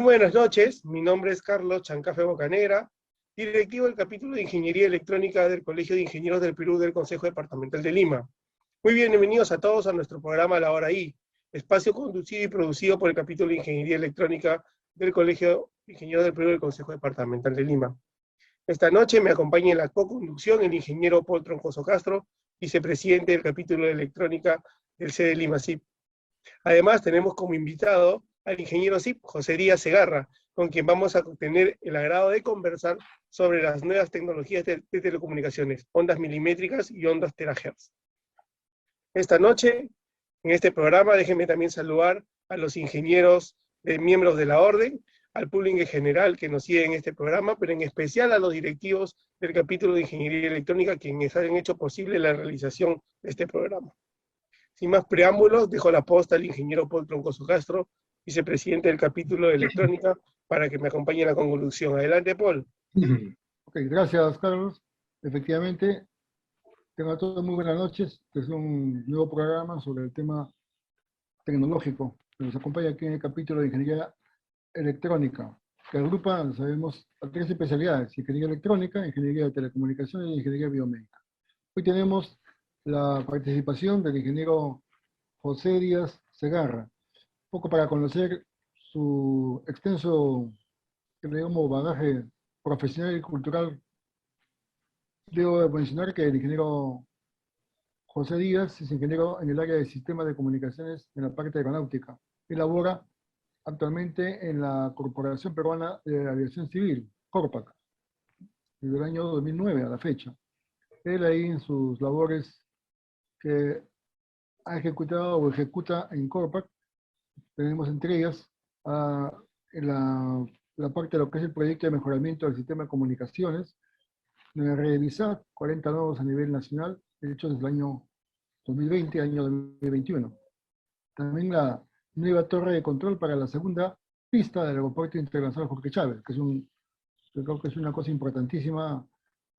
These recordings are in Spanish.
buenas noches, mi nombre es Carlos Chancafe Bocanegra, directivo del capítulo de Ingeniería Electrónica del Colegio de Ingenieros del Perú del Consejo Departamental de Lima. Muy bienvenidos a todos a nuestro programa La Hora I, espacio conducido y producido por el capítulo de Ingeniería Electrónica del Colegio de Ingenieros del Perú del Consejo Departamental de Lima. Esta noche me acompaña en la co-conducción el ingeniero Paul Troncoso Castro, vicepresidente del capítulo de Electrónica del CD Lima CIP. Además, tenemos como invitado al ingeniero CIP, José Díaz Segarra, con quien vamos a tener el agrado de conversar sobre las nuevas tecnologías de telecomunicaciones, ondas milimétricas y ondas terahertz. Esta noche, en este programa, déjenme también saludar a los ingenieros, miembros de la orden, al público en general que nos sigue en este programa, pero en especial a los directivos del capítulo de Ingeniería Electrónica, quienes han hecho posible la realización de este programa. Sin más preámbulos, dejo la posta al ingeniero Paul Troncoso Castro, vicepresidente del capítulo de Electrónica, para que me acompañe en la conclusión. Adelante, Paul. Ok, gracias, Carlos. Efectivamente, tengan todos muy buenas noches. Este es un nuevo programa sobre el tema tecnológico que nos acompaña aquí en el capítulo de Ingeniería Electrónica, que agrupa, sabemos, a tres especialidades: Ingeniería Electrónica, Ingeniería de Telecomunicaciones y Ingeniería Biomédica. Hoy tenemos la participación del ingeniero José Díaz Segarra, un poco para conocer su extenso, digamos, bagaje profesional y cultural. Debo mencionar que el ingeniero José Díaz es ingeniero en el área de sistemas de comunicaciones en la parte aeronáutica. Él labora actualmente en la Corporación Peruana de Aviación Civil, CORPAC, desde el año 2009 a la fecha. Él ahí en sus labores que ha ejecutado o ejecuta en CORPAC, tenemos entre ellas en la parte de lo que es el proyecto de mejoramiento del sistema de comunicaciones, revisar 40 nuevos a nivel nacional, hechos desde el año 2020 año 2021. También la nueva torre de control para la segunda pista del aeropuerto internacional Jorge Chávez, que yo creo que es una cosa importantísima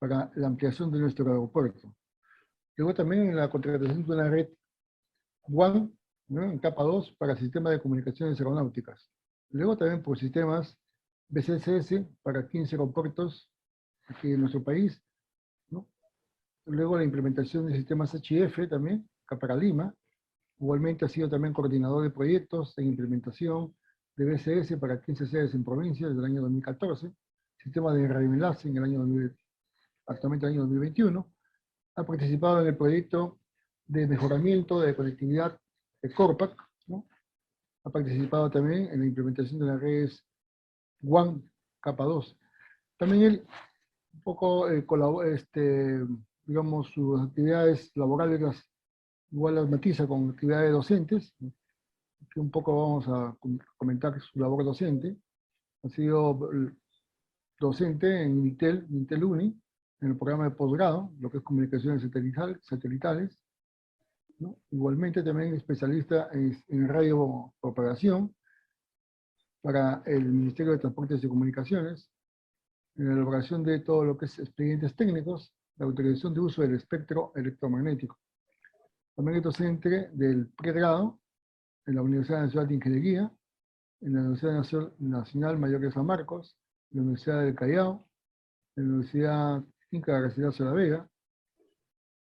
para la ampliación de nuestro aeropuerto. Luego también la contratación de una red WAN, ¿no?, en capa 2 para sistemas de comunicaciones aeronáuticas. Luego también por sistemas BCSS para 15 aeropuertos aquí en nuestro país, ¿no? Luego la implementación de sistemas HIF también, acá para Lima. Igualmente ha sido también coordinador de proyectos en implementación de BCS para 15 sedes en provincias desde el año 2014, sistema de radioenlace en el año actualmente el año 2021. Ha participado en el proyecto de mejoramiento de conectividad de CORPAC, ¿no? Ha participado también en la implementación de las redes WAN capa 2. También él un poco digamos, sus actividades laborales igual las matiza con actividades docentes, que un poco vamos a comentar su labor docente. Ha sido docente en Intel Uni, en el programa de posgrado, lo que es comunicaciones satelitales, ¿no? Igualmente también especialista en radio propagación para el Ministerio de Transportes y Comunicaciones, en la elaboración de todo lo que es expedientes técnicos, la autorización de uso del espectro electromagnético. También es docente del pregrado en la Universidad Nacional de Ingeniería, en la Universidad Nacional Mayor de San Marcos, en la Universidad del Callao, en la Universidad Inca de Garcilaso de la Vega.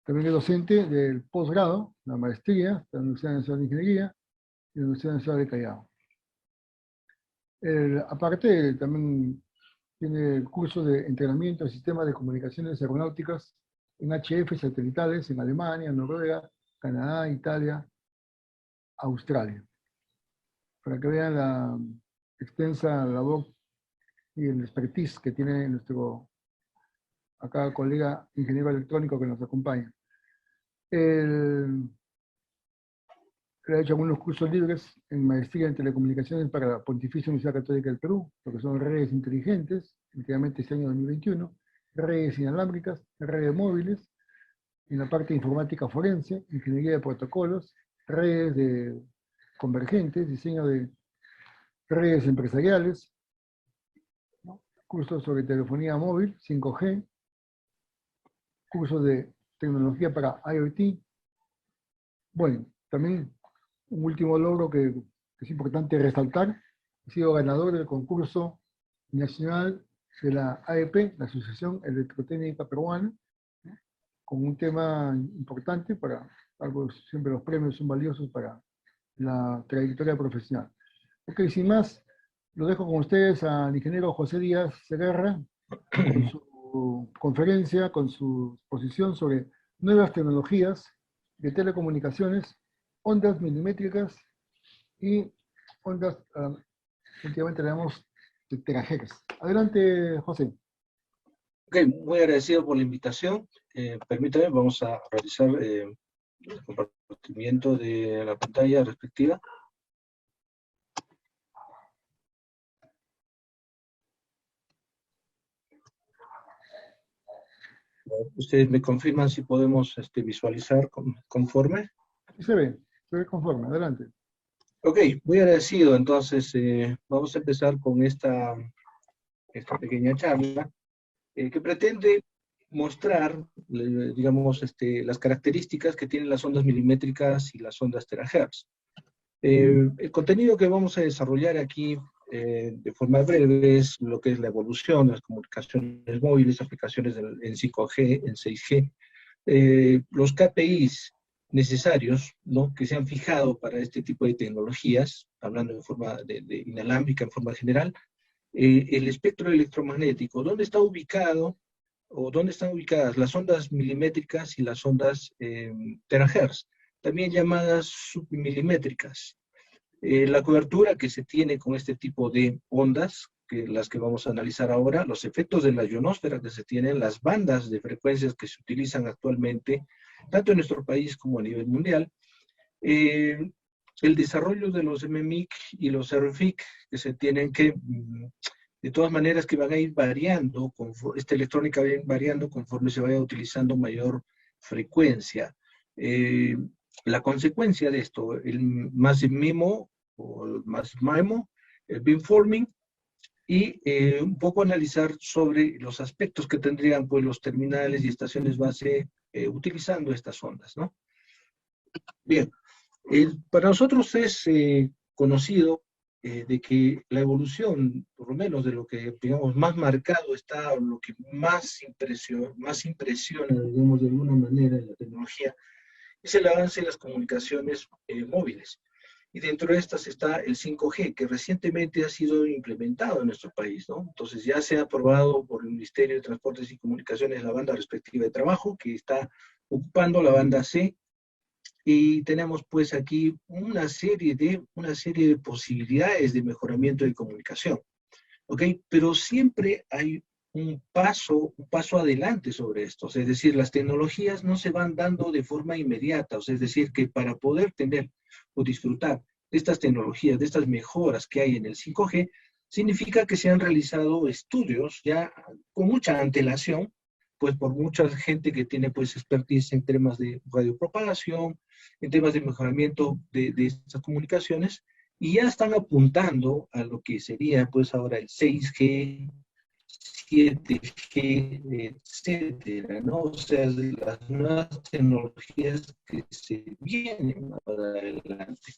También es docente del posgrado, la maestría, de la Universidad Nacional de Ingeniería y la Universidad Nacional del Callao. Aparte, también tiene cursos de entrenamiento de sistemas de comunicaciones aeronáuticas en HF satelitales en Alemania, Noruega, Canadá, Italia, Australia. Para que vean la extensa labor y el expertise que tiene nuestro acá colega ingeniero electrónico que nos acompaña. Él ha hecho algunos cursos libres en maestría en telecomunicaciones para la Pontificia Universidad Católica del Perú, lo que son redes inteligentes, últimamente este año 2021, redes inalámbricas, redes móviles, en la parte de informática forense, ingeniería de protocolos, redes de convergentes, diseño de redes empresariales, ¿no?, cursos sobre telefonía móvil, 5G, cursos de tecnología para IoT. Bueno, también un último logro que es importante resaltar Ha sido ganador del concurso nacional de la AEP, la Asociación Electrotécnica Peruana, con un tema importante para algo, siempre los premios son valiosos para la trayectoria profesional. Ok, sin más, lo dejo con ustedes al ingeniero José Díaz Segarra, con su conferencia, con su exposición sobre nuevas tecnologías de telecomunicaciones, ondas milimétricas y ondas, últimamente le damos de terahertz. Adelante, José. Ok, muy agradecido por la invitación. Permítame, vamos a realizar el compartimiento de la pantalla respectiva. Ustedes me confirman si podemos visualizar conforme. Sí se ve conforme, adelante. Ok, muy agradecido. Entonces, vamos a empezar con esta pequeña charla que pretende mostrar, digamos, las características que tienen las ondas milimétricas y las ondas terahertz. El contenido que vamos a desarrollar aquí de forma breve es lo que es la evolución de las comunicaciones móviles, aplicaciones en 5G, en 6G, los KPIs necesarios, ¿no?, que se han fijado para este tipo de tecnologías, hablando en forma de inalámbrica, en forma general, el espectro electromagnético, dónde está ubicado o dónde están ubicadas las ondas milimétricas y las ondas terahertz, también llamadas submilimétricas. La cobertura que se tiene con este tipo de ondas, que las que vamos a analizar ahora, los efectos de la ionosfera que se tienen, las bandas de frecuencias que se utilizan actualmente, tanto en nuestro país como a nivel mundial, el desarrollo de los MMIC y los RFIC, que se tienen que, de todas maneras, que van a ir variando, esta electrónica va a ir variando conforme se vaya utilizando mayor frecuencia. La consecuencia de esto, el Massive MIMO o el Massive MIMO, el beamforming, y un poco analizar sobre los aspectos que tendrían pues los terminales y estaciones base utilizando estas ondas, ¿no? Bien, para nosotros es conocido de que la evolución, por lo menos de lo que, digamos, más marcado está, o lo que más impresiona, digamos, de alguna manera en la tecnología, es el avance de las comunicaciones móviles. Y dentro de estas está el 5G, que recientemente ha sido implementado en nuestro país, ¿no? Entonces ya se ha aprobado por el Ministerio de Transportes y Comunicaciones la banda respectiva de trabajo, que está ocupando la banda C, y tenemos pues aquí una serie de posibilidades de mejoramiento de comunicación, ¿ok? Pero siempre hay un paso adelante sobre esto, es decir, las tecnologías no se van dando de forma inmediata, es decir, que para poder tener o disfrutar de estas tecnologías, de estas mejoras que hay en el 5G, significa que se han realizado estudios ya con mucha antelación, pues por mucha gente que tiene pues expertise en temas de radiopropagación, en temas de mejoramiento de estas comunicaciones, y ya están apuntando a lo que sería pues ahora el 6G, 7G, etcétera, ¿no? O sea, de las nuevas tecnologías que se vienen para adelante.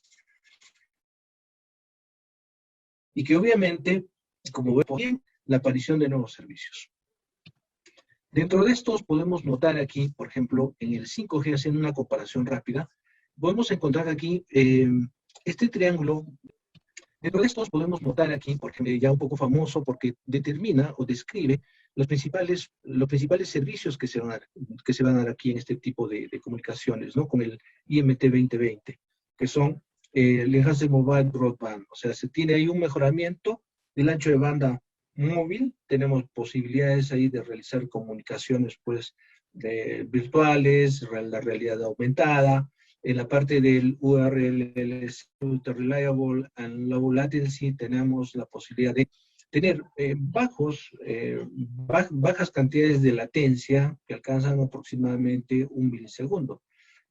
Y que obviamente, como vemos bien, la aparición de nuevos servicios. Dentro de estos podemos notar aquí, por ejemplo, en el 5G, haciendo una comparación rápida, podemos encontrar aquí este triángulo. Dentro de estos podemos notar aquí, por ejemplo, ya un poco famoso porque determina o describe los principales servicios que se van a dar aquí en este tipo de comunicaciones, ¿no? Con el IMT 2020, que son el Enhanced Mobile Broadband. O sea, se tiene ahí un mejoramiento del ancho de banda móvil, tenemos posibilidades ahí de realizar comunicaciones, pues, virtuales, la realidad aumentada. En la parte del URL Ultra Reliable and Low Latency tenemos la posibilidad de tener bajas cantidades de latencia que alcanzan aproximadamente 1 milisegundo.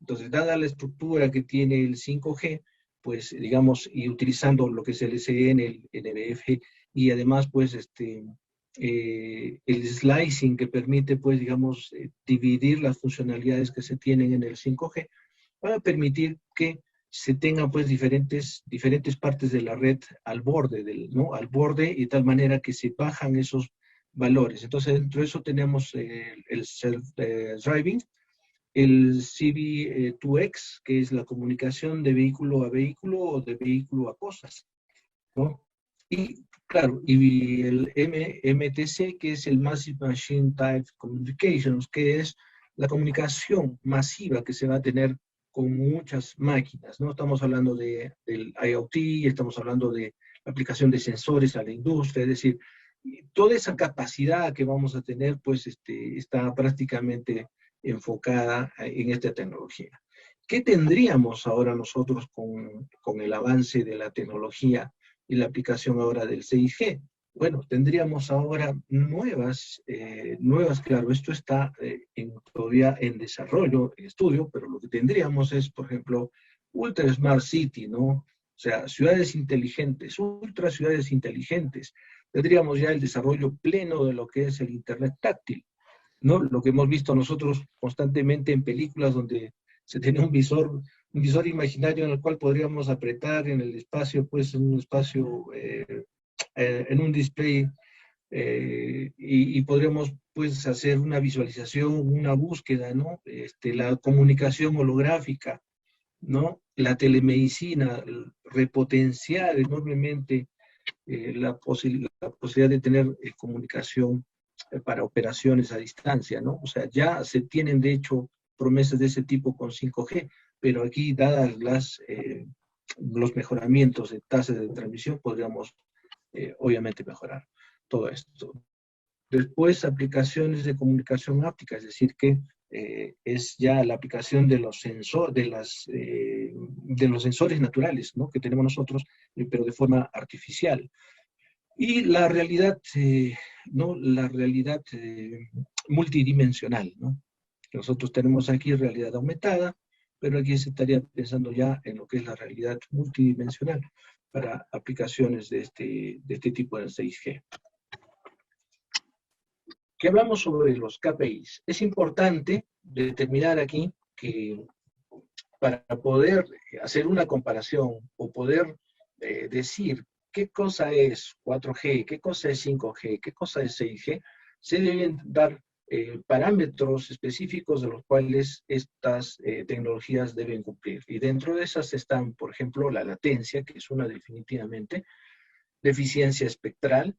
Entonces, dada la estructura que tiene el 5G, pues, digamos, y utilizando lo que es el SDN, el NBF, y además, pues, el slicing que permite, pues, digamos, dividir las funcionalidades que se tienen en el 5G, para permitir que se tengan pues diferentes partes de la red al borde, ¿no? Al borde, y de tal manera que se bajan esos valores. Entonces, dentro de eso tenemos el self-driving, el CV2X, que es la comunicación de vehículo a vehículo o de vehículo a cosas, ¿no? Y claro, y el MTC, que es el Massive Machine Type Communications, que es la comunicación masiva que se va a tener con muchas máquinas, ¿no? Estamos hablando del IoT, estamos hablando de la aplicación de sensores a la industria, es decir, toda esa capacidad que vamos a tener, pues, está prácticamente enfocada en esta tecnología. ¿Qué tendríamos ahora nosotros con el avance de la tecnología y la aplicación ahora del 6G? Bueno, tendríamos ahora nuevas, claro, esto está todavía en desarrollo, en estudio, pero lo que tendríamos es, por ejemplo, Ultra Smart City, ¿no? O sea, ciudades inteligentes, ultra ciudades inteligentes. Tendríamos ya el desarrollo pleno de lo que es el Internet táctil, ¿no? Lo que hemos visto nosotros constantemente en películas donde se tiene un visor imaginario en el cual podríamos apretar en el espacio, pues en un espacio, en un display, y podríamos pues hacer una visualización, una búsqueda, ¿no? La comunicación holográfica, ¿no? La telemedicina, repotenciar enormemente la posibilidad de tener comunicación para operaciones a distancia, ¿no? O sea, ya se tienen de hecho promesas de ese tipo con 5G, pero aquí, dadas los mejoramientos de tasas de transmisión, podríamos obviamente mejorar todo esto. Después, aplicaciones de comunicación óptica, es decir, que es ya la aplicación de los sensores naturales, ¿no? Que tenemos nosotros, pero de forma artificial. Y la realidad, ¿no? La realidad multidimensional, ¿no? Nosotros tenemos aquí realidad aumentada, pero aquí se estaría pensando ya en lo que es la realidad multidimensional para aplicaciones de este tipo de 6G. Que hablamos sobre los KPIs. Es importante determinar aquí que para poder hacer una comparación o poder decir qué cosa es 4G, qué cosa es 5G, qué cosa es 6G, se deben dar parámetros específicos de los cuales estas tecnologías deben cumplir. Y dentro de esas están, por ejemplo, la latencia, que es una definitivamente, la eficiencia espectral,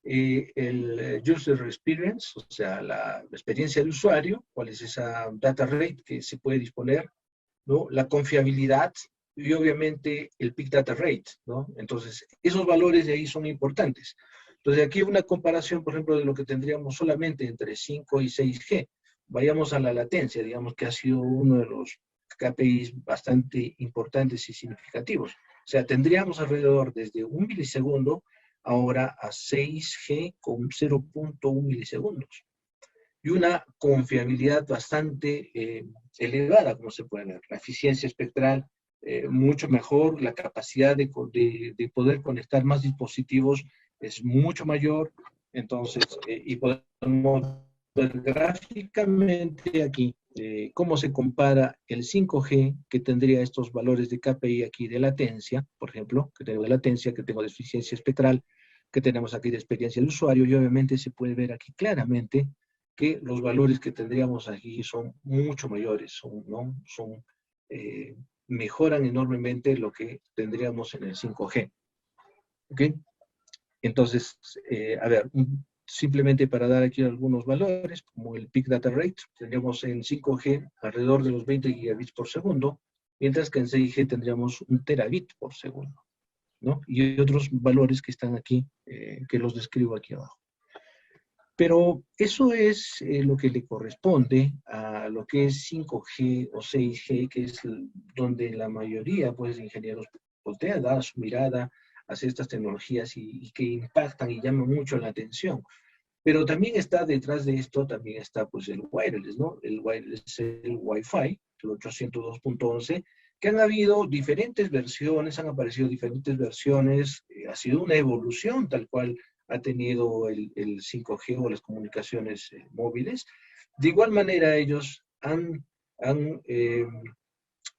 el user experience, o sea, la experiencia de usuario, cuál es esa data rate que se puede disponer, ¿no? La confiabilidad y obviamente el peak data rate, ¿no? Entonces, esos valores de ahí son importantes. Entonces, aquí una comparación, por ejemplo, de lo que tendríamos solamente entre 5 y 6G. Vayamos a la latencia, digamos que ha sido uno de los KPIs bastante importantes y significativos. O sea, tendríamos alrededor desde 1 milisegundo ahora a 6G con 0.1 milisegundos. Y una confiabilidad bastante elevada, como se puede ver. La eficiencia espectral mucho mejor, la capacidad de poder conectar más dispositivos es mucho mayor. Entonces, y podemos ver gráficamente aquí cómo se compara el 5G, que tendría estos valores de KPI aquí de latencia, por ejemplo, que tengo de latencia, que tengo de eficiencia espectral, que tenemos aquí de experiencia del usuario, y obviamente se puede ver aquí claramente que los valores que tendríamos aquí son mucho mayores, ¿no? Mejoran enormemente lo que tendríamos en el 5G. ¿Ok? Entonces, a ver, simplemente para dar aquí algunos valores, como el Peak Data Rate, tendríamos en 5G alrededor de los 20 gigabits por segundo, mientras que en 6G tendríamos 1 terabit por segundo, ¿no? Y otros valores que están aquí, que los describo aquí abajo. Pero eso es lo que le corresponde a lo que es 5G o 6G, que es donde la mayoría pues, de ingenieros voltea, da su mirada hacia estas tecnologías y que impactan y llaman mucho la atención. Pero también está detrás de esto, también está pues el wireless, ¿no? El wireless es el Wi-Fi, el 802.11, que han habido diferentes versiones, han aparecido diferentes versiones, ha sido una evolución tal cual ha tenido el 5G o las comunicaciones móviles. De igual manera, ellos han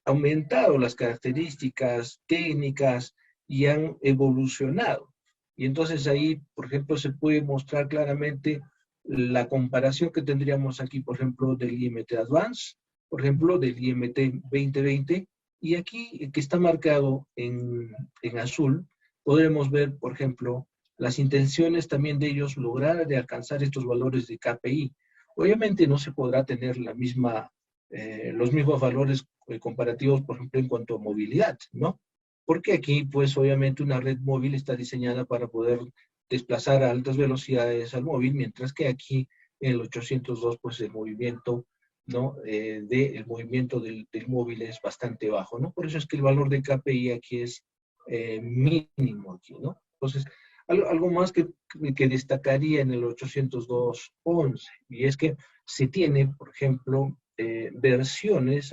aumentado las características técnicas y han evolucionado. Y entonces ahí, por ejemplo, se puede mostrar claramente la comparación que tendríamos aquí, por ejemplo, del IMT Advance, por ejemplo, del IMT 2020, y aquí, que está marcado en azul, podremos ver, por ejemplo, las intenciones también de ellos lograr de alcanzar estos valores de KPI. Obviamente no se podrá tener los mismos valores comparativos, por ejemplo, en cuanto a movilidad, ¿no? Porque aquí, pues, obviamente una red móvil está diseñada para poder desplazar a altas velocidades al móvil, mientras que aquí en el 802, pues, el movimiento, ¿no? El movimiento del móvil es bastante bajo, ¿no? Por eso es que el valor de KPI aquí es mínimo aquí, ¿no? Entonces, algo más que destacaría en el 802.11, y es que se tiene, por ejemplo, versiones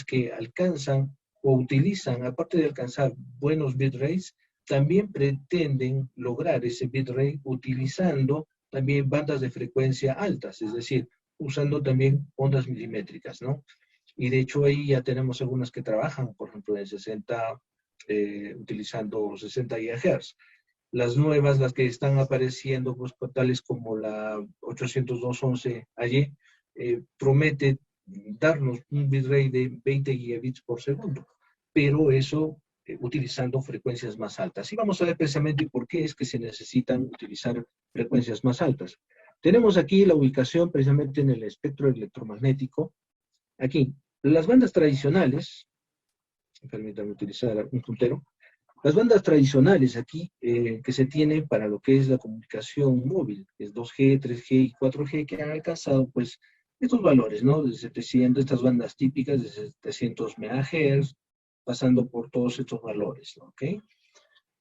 que alcanzan o utilizan, aparte de alcanzar buenos bitrates, también pretenden lograr ese bitrate utilizando también bandas de frecuencia altas, es decir, usando también ondas milimétricas, ¿no? Y de hecho ahí ya tenemos algunas que trabajan, por ejemplo, en 60, utilizando 60 GHz. Las nuevas, las que están apareciendo, pues, tales como la 802.11 allí, promete darnos un bitrate de 20 gigabits por segundo, pero eso utilizando frecuencias más altas. Y vamos a ver precisamente por qué es que se necesitan utilizar frecuencias más altas. Tenemos aquí la ubicación precisamente en el espectro electromagnético. Aquí, las bandas tradicionales, permítanme utilizar un puntero, las bandas tradicionales aquí que se tienen para lo que es la comunicación móvil, que es 2G, 3G y 4G, que han alcanzado pues estos valores, ¿no? De 700, estas bandas típicas de 700 MHz, pasando por todos estos valores, ¿no? ¿Ok?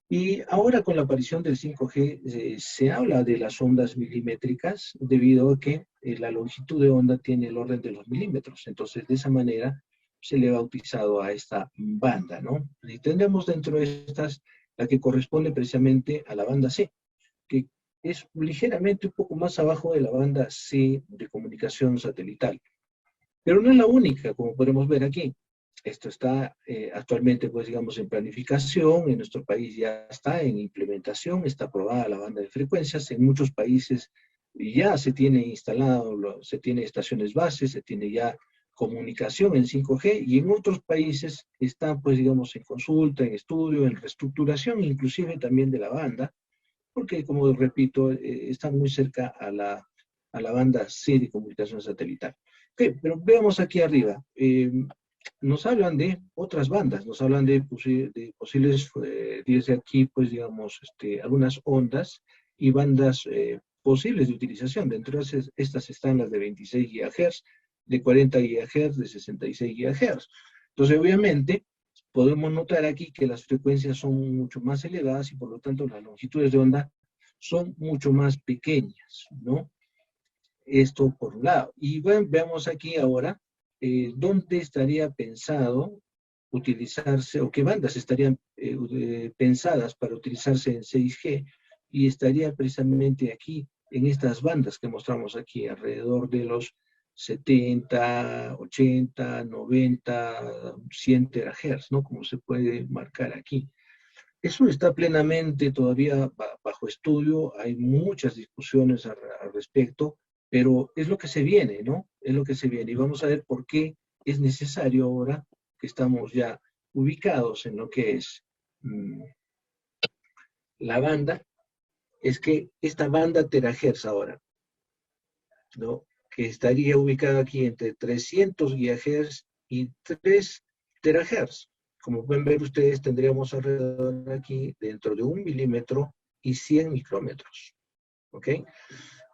Y ahora con la aparición del 5G se habla de las ondas milimétricas debido a que la longitud de onda tiene el orden de los milímetros. Entonces, de esa manera se le ha bautizado a esta banda, ¿no? Y tendremos dentro de estas la que corresponde precisamente a la banda C, que es ligeramente un poco más abajo de la banda C de comunicación satelital. Pero no es la única, como podemos ver aquí. Esto está actualmente, pues, digamos, en planificación. En nuestro país ya está en implementación, está aprobada la banda de frecuencias. En muchos países ya se tiene instalado, se tiene estaciones bases, se tiene ya comunicación en 5G, y en otros países está, pues, digamos, en consulta, en estudio, en reestructuración, inclusive también de la banda, porque, como repito, está muy cerca a la banda C de comunicación satelital. Okay, pero veamos aquí arriba. Nos hablan de otras bandas, nos hablan de posibles, desde aquí, pues, digamos, algunas ondas y bandas posibles de utilización. Dentro de estas están las de 26 GHz, de 40 GHz, de 66 GHz. Entonces, obviamente, podemos notar aquí que las frecuencias son mucho más elevadas y, por lo tanto, las longitudes de onda son mucho más pequeñas, ¿no? Esto por un lado. Y bueno, veamos aquí ahora dónde estaría pensado utilizarse, o qué bandas estarían pensadas para utilizarse en 6G, y estaría precisamente aquí, en estas bandas que mostramos aquí, alrededor de los 70, 80, 90, 100 terahertz, ¿no? Como se puede marcar aquí. Eso está plenamente todavía bajo estudio, hay muchas discusiones al respecto, pero es lo que se viene, ¿no? Es lo que se viene. Y vamos a ver por qué es necesario ahora que estamos ya ubicados en lo que es la banda, es que esta banda terahertz ahora, ¿no? Que estaría ubicada aquí entre 300 GHz y 3 terahertz. Como pueden ver ustedes, tendríamos alrededor aquí dentro de 1 milímetro y 100 micrómetros. ¿Ok?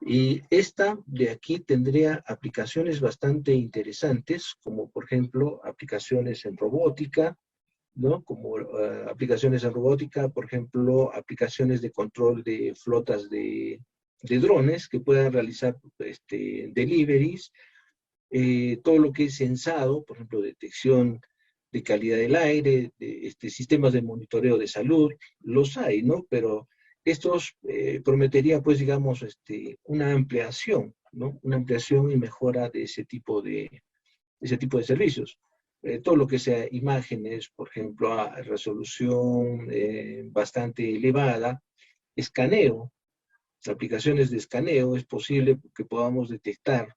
Y esta de aquí tendría aplicaciones bastante interesantes, como por ejemplo aplicaciones en robótica, ¿no? Como aplicaciones en robótica, por ejemplo, aplicaciones de control de flotas de drones que puedan realizar deliveries, todo lo que es sensado, por ejemplo, detección de calidad del aire, sistemas de monitoreo de salud, los hay, ¿no? Pero estos prometería, pues, digamos, una ampliación, ¿no? Una ampliación y mejora de ese tipo de servicios. todo lo que sea imágenes, por ejemplo, a resolución bastante elevada, escaneo, aplicaciones de escaneo, es posible que podamos detectar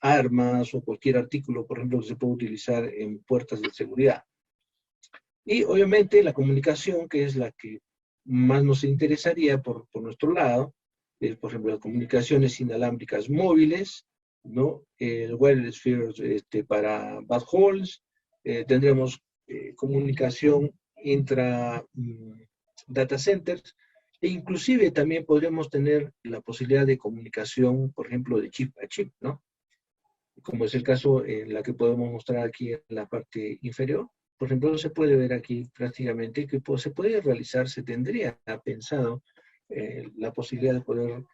armas o cualquier artículo, por ejemplo, que se puede utilizar en puertas de seguridad. Y obviamente la comunicación, que es la que más nos interesaría por nuestro lado, es, por ejemplo, las comunicaciones inalámbricas móviles, ¿no? El wireless sphere para backhauls, tendremos comunicación intra data centers, e inclusive también podríamos tener la posibilidad de comunicación, por ejemplo, de chip a chip, ¿no? Como es el caso en la que podemos mostrar aquí en la parte inferior. Por ejemplo, se puede ver aquí prácticamente que se puede realizar, se tendría pensado la posibilidad de poder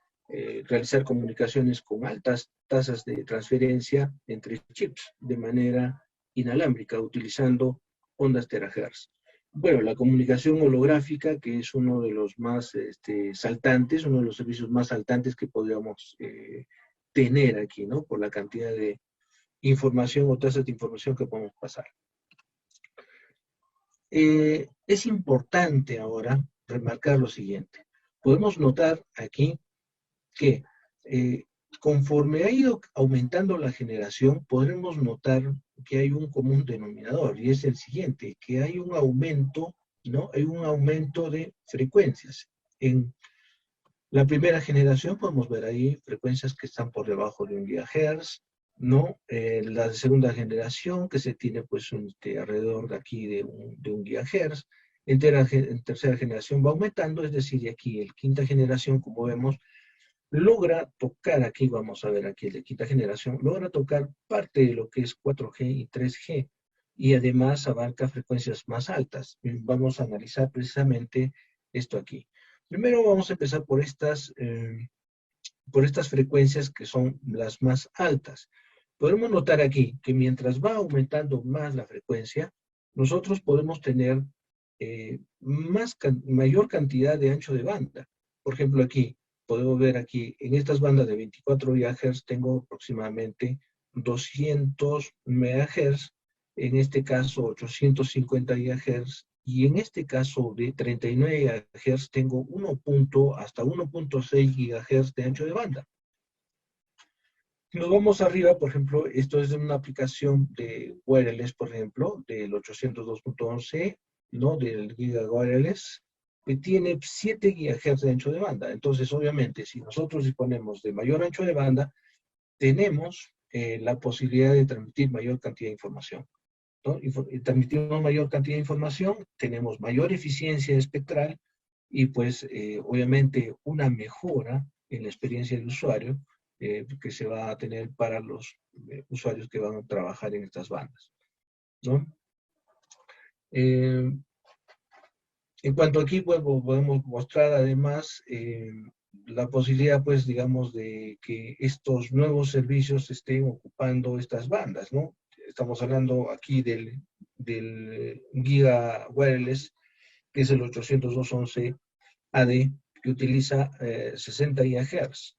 realizar comunicaciones con altas tasas de transferencia entre chips de manera inalámbrica, utilizando ondas terahertz. Bueno, la comunicación holográfica, que es uno de los más saltantes, uno de los servicios más saltantes que podríamos tener aquí, ¿no? Por la cantidad de información o tasas de información que podemos pasar. Es importante ahora remarcar lo siguiente. Podemos notar aquí que conforme ha ido aumentando la generación, podremos notar que hay un común denominador, y es el siguiente, que hay un aumento, ¿no? Hay un aumento de frecuencias. En la primera generación podemos ver ahí frecuencias que están por debajo de 1 GHz, ¿no? La segunda generación, que se tiene pues alrededor de aquí de un GHz. En tercera generación va aumentando, es decir, aquí en quinta generación, como vemos, logra tocar, aquí vamos a ver aquí el de quinta generación, logra tocar parte de lo que es 4G y 3G, y además abarca frecuencias más altas. Vamos a analizar precisamente esto aquí. Primero vamos a empezar por estas frecuencias que son las más altas. Podemos notar aquí que mientras va aumentando más la frecuencia, nosotros podemos tener mayor cantidad de ancho de banda. Por ejemplo, aquí, podemos ver aquí, en estas bandas de 24 GHz tengo aproximadamente 200 MHz, en este caso 850 GHz, y en este caso de 39 GHz tengo hasta 1.6 GHz de ancho de banda. Nos vamos arriba, por ejemplo, esto es una aplicación de wireless, por ejemplo, del 802.11, ¿no? Del Giga Wireless, que tiene 7 GHz de ancho de banda. Entonces, obviamente, si nosotros disponemos de mayor ancho de banda, tenemos la posibilidad de transmitir mayor cantidad de información, ¿no? Transmitimos mayor cantidad de información, tenemos mayor eficiencia espectral y pues obviamente una mejora en la experiencia del usuario que se va a tener para los usuarios que van a trabajar en estas bandas, ¿no? En cuanto aquí pues, podemos mostrar además la posibilidad, pues, digamos, de que estos nuevos servicios estén ocupando estas bandas, ¿no? Estamos hablando aquí del Giga Wireless, que es el 802.11 AD, que utiliza 60 GHz.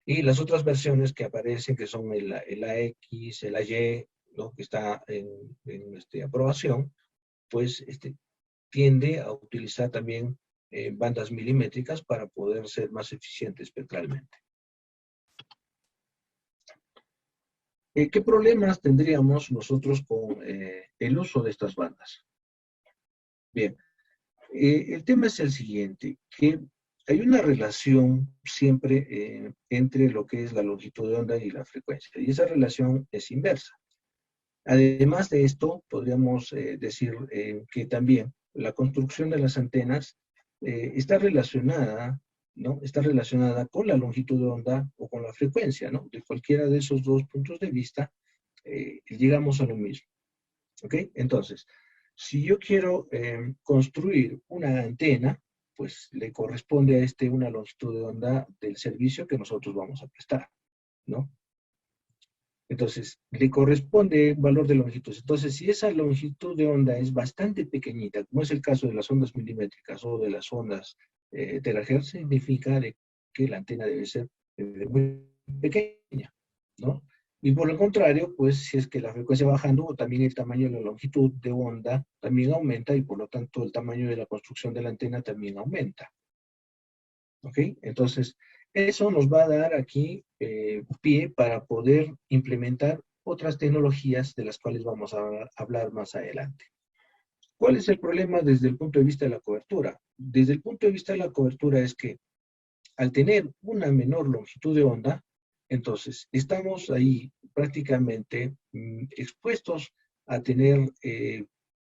Y las otras versiones que aparecen, que son el AX, el AY, ¿no? Que está en aprobación, pues tiende a utilizar también bandas milimétricas para poder ser más eficiente espectralmente. ¿Qué problemas tendríamos nosotros con el uso de estas bandas? Bien, el tema es el siguiente, que hay una relación siempre entre lo que es la longitud de onda y la frecuencia, y esa relación es inversa. Además de esto, podríamos decir que también la construcción de las antenas está relacionada, ¿no? Está relacionada con la longitud de onda o con la frecuencia, ¿no? De cualquiera de esos dos puntos de vista, llegamos a lo mismo, ¿ok? Entonces, si yo quiero construir una antena, pues le corresponde a una longitud de onda del servicio que nosotros vamos a prestar, ¿no? Entonces, le corresponde un valor de longitud. Entonces, si esa longitud de onda es bastante pequeñita, como es el caso de las ondas milimétricas o de las ondas terahertz, significa que la antena debe ser muy pequeña, ¿no? Y por el contrario, pues si es que la frecuencia va bajando, también el tamaño de la longitud de onda también aumenta y por lo tanto el tamaño de la construcción de la antena también aumenta. ¿Ok? Entonces, eso nos va a dar aquí pie para poder implementar otras tecnologías de las cuales vamos a hablar más adelante. ¿Cuál es el problema desde el punto de vista de la cobertura? Desde el punto de vista de la cobertura es que al tener una menor longitud de onda, entonces estamos ahí prácticamente expuestos a tener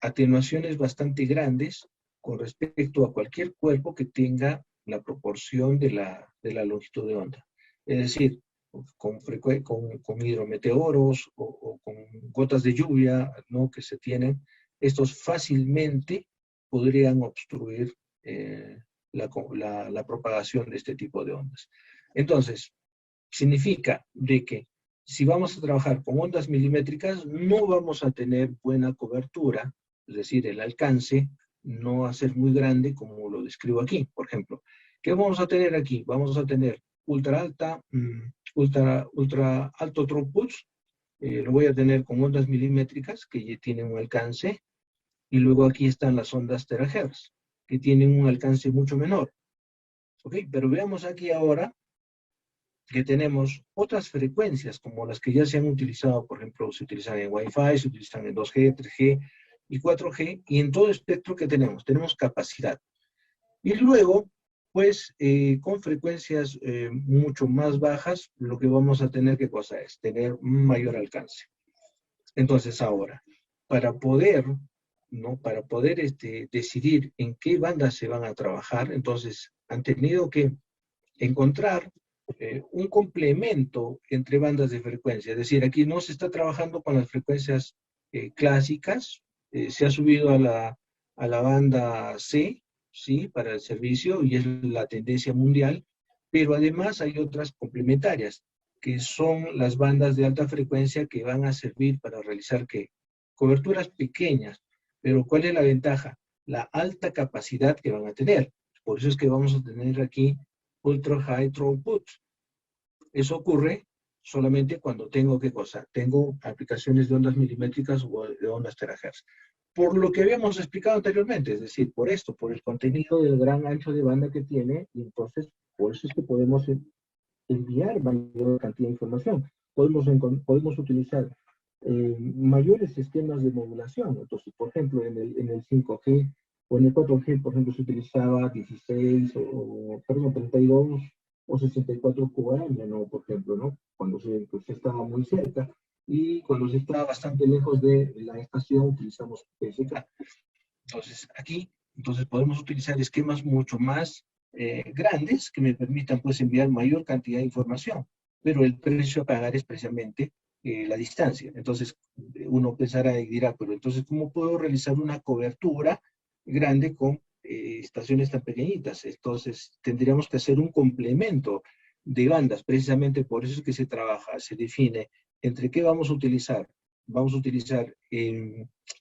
atenuaciones bastante grandes con respecto a cualquier cuerpo que tenga la proporción de la longitud de onda. Es decir, con hidrometeoros o con gotas de lluvia, ¿no?, que se tienen, estos fácilmente podrían obstruir la propagación de este tipo de ondas. Entonces, significa de que si vamos a trabajar con ondas milimétricas, no vamos a tener buena cobertura, es decir, el alcance no va a ser muy grande como lo describo aquí. Por ejemplo, ¿qué vamos a tener aquí? Vamos a tener ultra alto throughput, lo voy a tener con ondas milimétricas que ya tienen un alcance, y luego aquí están las ondas terahertz, que tienen un alcance mucho menor. ¿Ok? Pero veamos aquí ahora que tenemos otras frecuencias, como las que ya se han utilizado, por ejemplo, se utilizan en Wi-Fi, se utilizan en 2G, 3G y 4G, y en todo espectro que tenemos capacidad. Y luego, pues, con frecuencias mucho más bajas, lo que vamos a tener, ¿qué cosa es? Tener un mayor alcance. Entonces, ahora, para poder, ¿no?, para poder decidir en qué bandas se van a trabajar, entonces han tenido que encontrar un complemento entre bandas de frecuencia. Es decir, aquí no se está trabajando con las frecuencias clásicas, se ha subido a la banda C, ¿sí?, para el servicio, y es la tendencia mundial, pero además hay otras complementarias, que son las bandas de alta frecuencia que van a servir para realizar ¿qué? Coberturas pequeñas. Pero ¿cuál es la ventaja? La alta capacidad que van a tener. Por eso es que vamos a tener aquí ultra high throughput. Eso ocurre solamente cuando tengo, ¿qué cosa? Tengo aplicaciones de ondas milimétricas o de ondas terahertz. Por lo que habíamos explicado anteriormente, es decir, por esto, por el contenido del gran ancho de banda que tiene, y entonces por eso es que podemos enviar mayor cantidad de información. Podemos utilizar mayores esquemas de modulación. Entonces, por ejemplo, en el 5G o en el 4G, por ejemplo, se utilizaba 16 perdón, 32 o 64 QAM, ¿no? Por ejemplo, ¿no? Cuando se estaba muy cerca, y cuando se estaba bastante lejos de la estación utilizamos PSK. Entonces, aquí podemos utilizar esquemas mucho más grandes que me permitan pues enviar mayor cantidad de información, pero el precio a pagar es precisamente la distancia. Entonces, uno pensará y dirá, pero entonces, ¿cómo puedo realizar una cobertura grande con estaciones tan pequeñitas? Entonces, tendríamos que hacer un complemento de bandas, precisamente por eso es que se trabaja, se define entre qué vamos a utilizar. Vamos a utilizar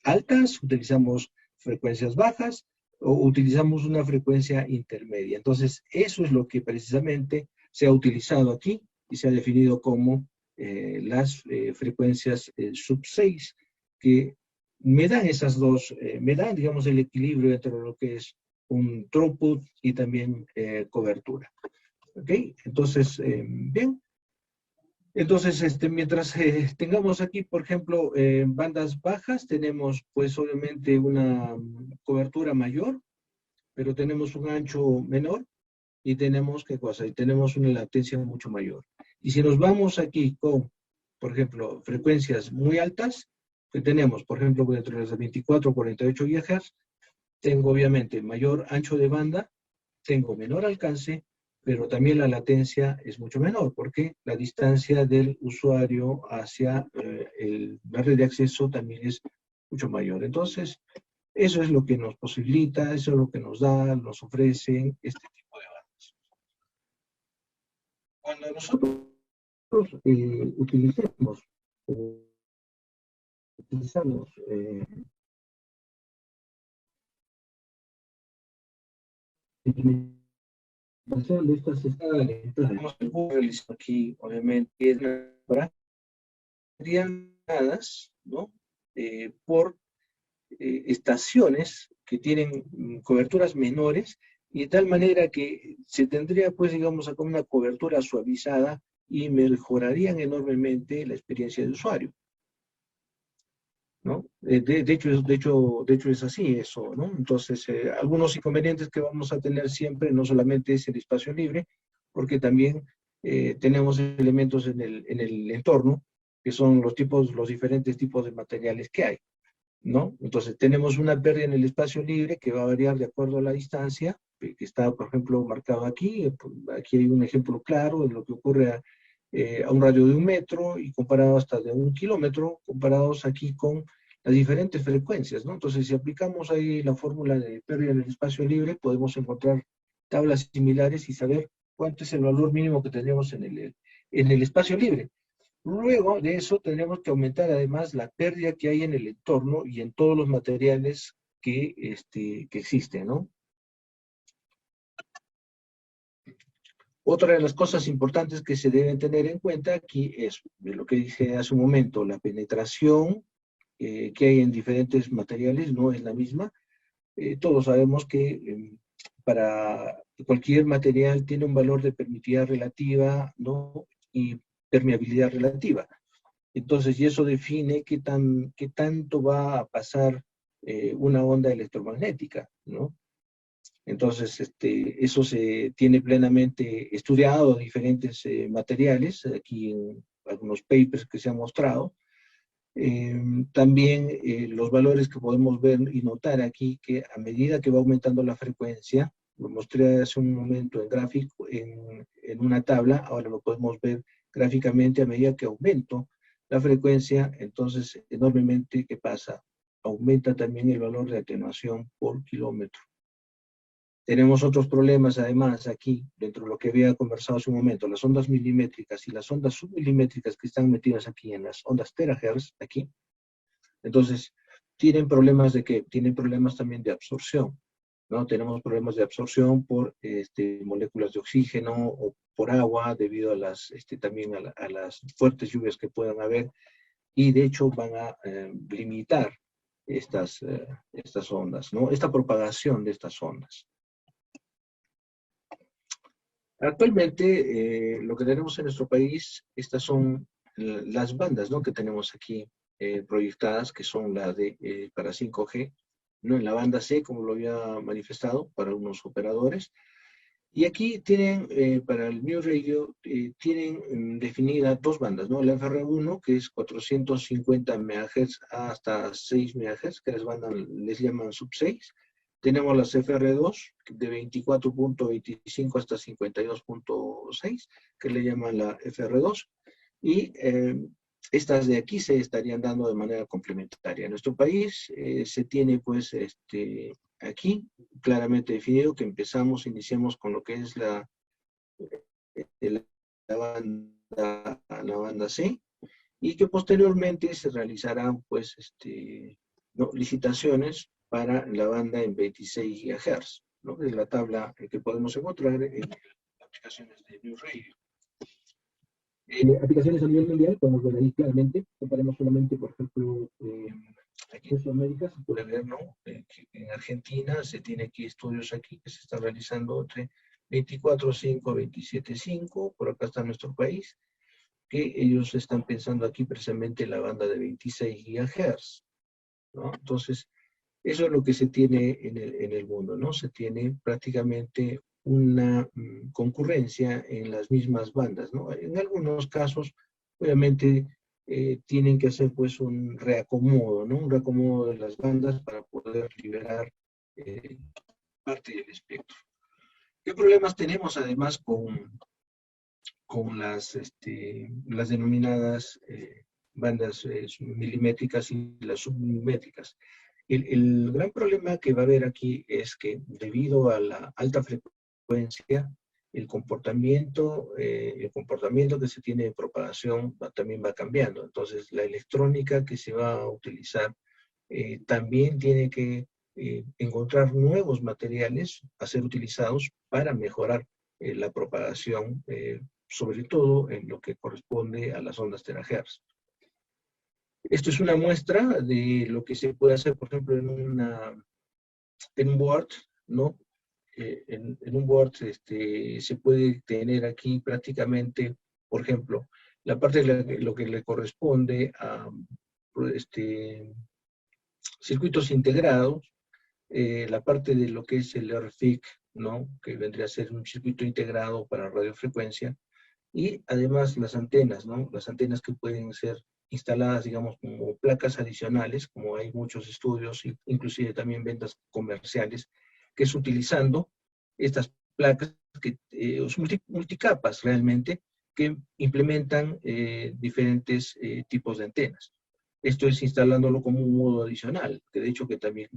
altas, utilizamos frecuencias bajas, o utilizamos una frecuencia intermedia. Entonces, eso es lo que precisamente se ha utilizado aquí y se ha definido como las frecuencias sub 6, que me dan esas dos, me dan, digamos, el equilibrio entre lo que es un throughput y también cobertura. ¿Ok? Entonces, bien. Entonces, mientras tengamos aquí, por ejemplo, bandas bajas, tenemos pues obviamente una cobertura mayor, pero tenemos un ancho menor y tenemos, ¿qué cosa? Y tenemos una latencia mucho mayor. Y si nos vamos aquí con, por ejemplo, frecuencias muy altas, que tenemos, por ejemplo, entre las 24 o 48 GHz, tengo obviamente mayor ancho de banda, tengo menor alcance, pero también la latencia es mucho menor, porque la distancia del usuario hacia la red de acceso también es mucho mayor. Entonces, eso es lo que nos posibilita, eso es lo que nos da, nos ofrecen este tipo de bandas. Cuando nosotros utilizamos de estas escalas, aquí obviamente es serían dadas, ¿no? Por estaciones que tienen coberturas menores, y de tal manera que se tendría, pues, digamos, acá una cobertura suavizada y mejorarían enormemente la experiencia de usuario, ¿no? De hecho es así eso, ¿no? Entonces, algunos inconvenientes que vamos a tener siempre no solamente es el espacio libre, porque también tenemos elementos en el entorno, que son los diferentes tipos de materiales que hay, ¿no? Entonces tenemos una pérdida en el espacio libre que va a variar de acuerdo a la distancia, que está, por ejemplo, marcado aquí. Aquí hay un ejemplo claro de lo que ocurre a un radio de 1 metro y comparado hasta de 1 kilómetro, comparados aquí con las diferentes frecuencias, ¿no? Entonces, si aplicamos ahí la fórmula de pérdida en el espacio libre, podemos encontrar tablas similares y saber cuánto es el valor mínimo que tendríamos en el espacio libre. Luego de eso tendremos que aumentar además la pérdida que hay en el entorno y en todos los materiales que existen, ¿no? Otra de las cosas importantes que se deben tener en cuenta aquí es lo que dije hace un momento: la penetración que hay en diferentes materiales no es la misma. Todos sabemos que para cualquier material tiene un valor de permitividad relativa, ¿no? Y permeabilidad relativa. Entonces, y eso define qué tanto va a pasar una onda electromagnética, ¿no? Entonces, eso se tiene plenamente estudiado en diferentes materiales, aquí en algunos papers que se han mostrado. También los valores que podemos ver y notar aquí, que a medida que va aumentando la frecuencia, lo mostré hace un momento en gráfico, en una tabla, ahora lo podemos ver gráficamente. A medida que aumento la frecuencia, entonces enormemente, ¿qué pasa? Aumenta también el valor de atenuación por kilómetro. Tenemos otros problemas además aquí, dentro de lo que había conversado hace un momento: las ondas milimétricas y las ondas submilimétricas que están metidas aquí en las ondas terahertz, aquí. Entonces, tienen problemas de ¿qué? Tienen problemas también de absorción, ¿no? Tenemos problemas de absorción por moléculas de oxígeno o por agua, debido a también a las fuertes lluvias que puedan haber, y de hecho van a limitar estas ondas, ¿no? Esta propagación de estas ondas. Actualmente, lo que tenemos en nuestro país, estas son las bandas, ¿no?, que tenemos aquí proyectadas, que son las para 5G, ¿no? En la banda C, como lo había manifestado, para unos operadores. Y aquí tienen, para el New Radio, tienen definidas dos bandas, ¿no? La FR1, que es 450 MHz hasta 6 MHz, que las bandas les llaman sub 6. Tenemos las FR2 de 24.25 hasta 52.6, que le llaman la FR2. Y estas de aquí se estarían dando de manera complementaria. En nuestro país se tiene, pues, aquí claramente definido que iniciamos con lo que es la banda C, y que posteriormente se realizarán, pues, ¿no?, licitaciones para la banda en 26 GHz, ¿no? Es la tabla que podemos encontrar en aplicaciones de New Radio. Aplicaciones a nivel mundial, podemos ver ahí claramente. Comparemos solamente, por ejemplo, aquí en Sudamérica se puede ver, ¿no?, que en Argentina se tiene aquí estudios aquí que se están realizando entre 24.5 a 27.5, por acá está nuestro país, que ellos están pensando aquí precisamente en la banda de 26 GHz, ¿no? Entonces, eso es lo que se tiene en el mundo, ¿no? Se tiene prácticamente una concurrencia en las mismas bandas, ¿no? En algunos casos, obviamente, tienen que hacer, pues, un reacomodo, ¿no? Un reacomodo de las bandas para poder liberar parte del espectro. ¿Qué problemas tenemos además con las denominadas bandas milimétricas y las submilimétricas? El gran problema que va a haber aquí es que, debido a la alta frecuencia, el comportamiento que se tiene de propagación también va cambiando. Entonces, la electrónica que se va a utilizar también tiene que encontrar nuevos materiales a ser utilizados para mejorar la propagación, sobre todo en lo que corresponde a las ondas terahertz. Esto es una muestra de lo que se puede hacer, por ejemplo, en un board, ¿no? En un board se puede tener aquí prácticamente, por ejemplo, la parte de lo que le corresponde a circuitos integrados, la parte de lo que es el RFIC, ¿no? Que vendría a ser un circuito integrado para radiofrecuencia, y además las antenas, ¿no? Las antenas que pueden ser instaladas, digamos, como placas adicionales, como hay muchos estudios, inclusive también ventas comerciales, que es utilizando estas placas, que multicapas realmente, que implementan diferentes tipos de antenas. Esto es instalándolo como un modo adicional, que de hecho que también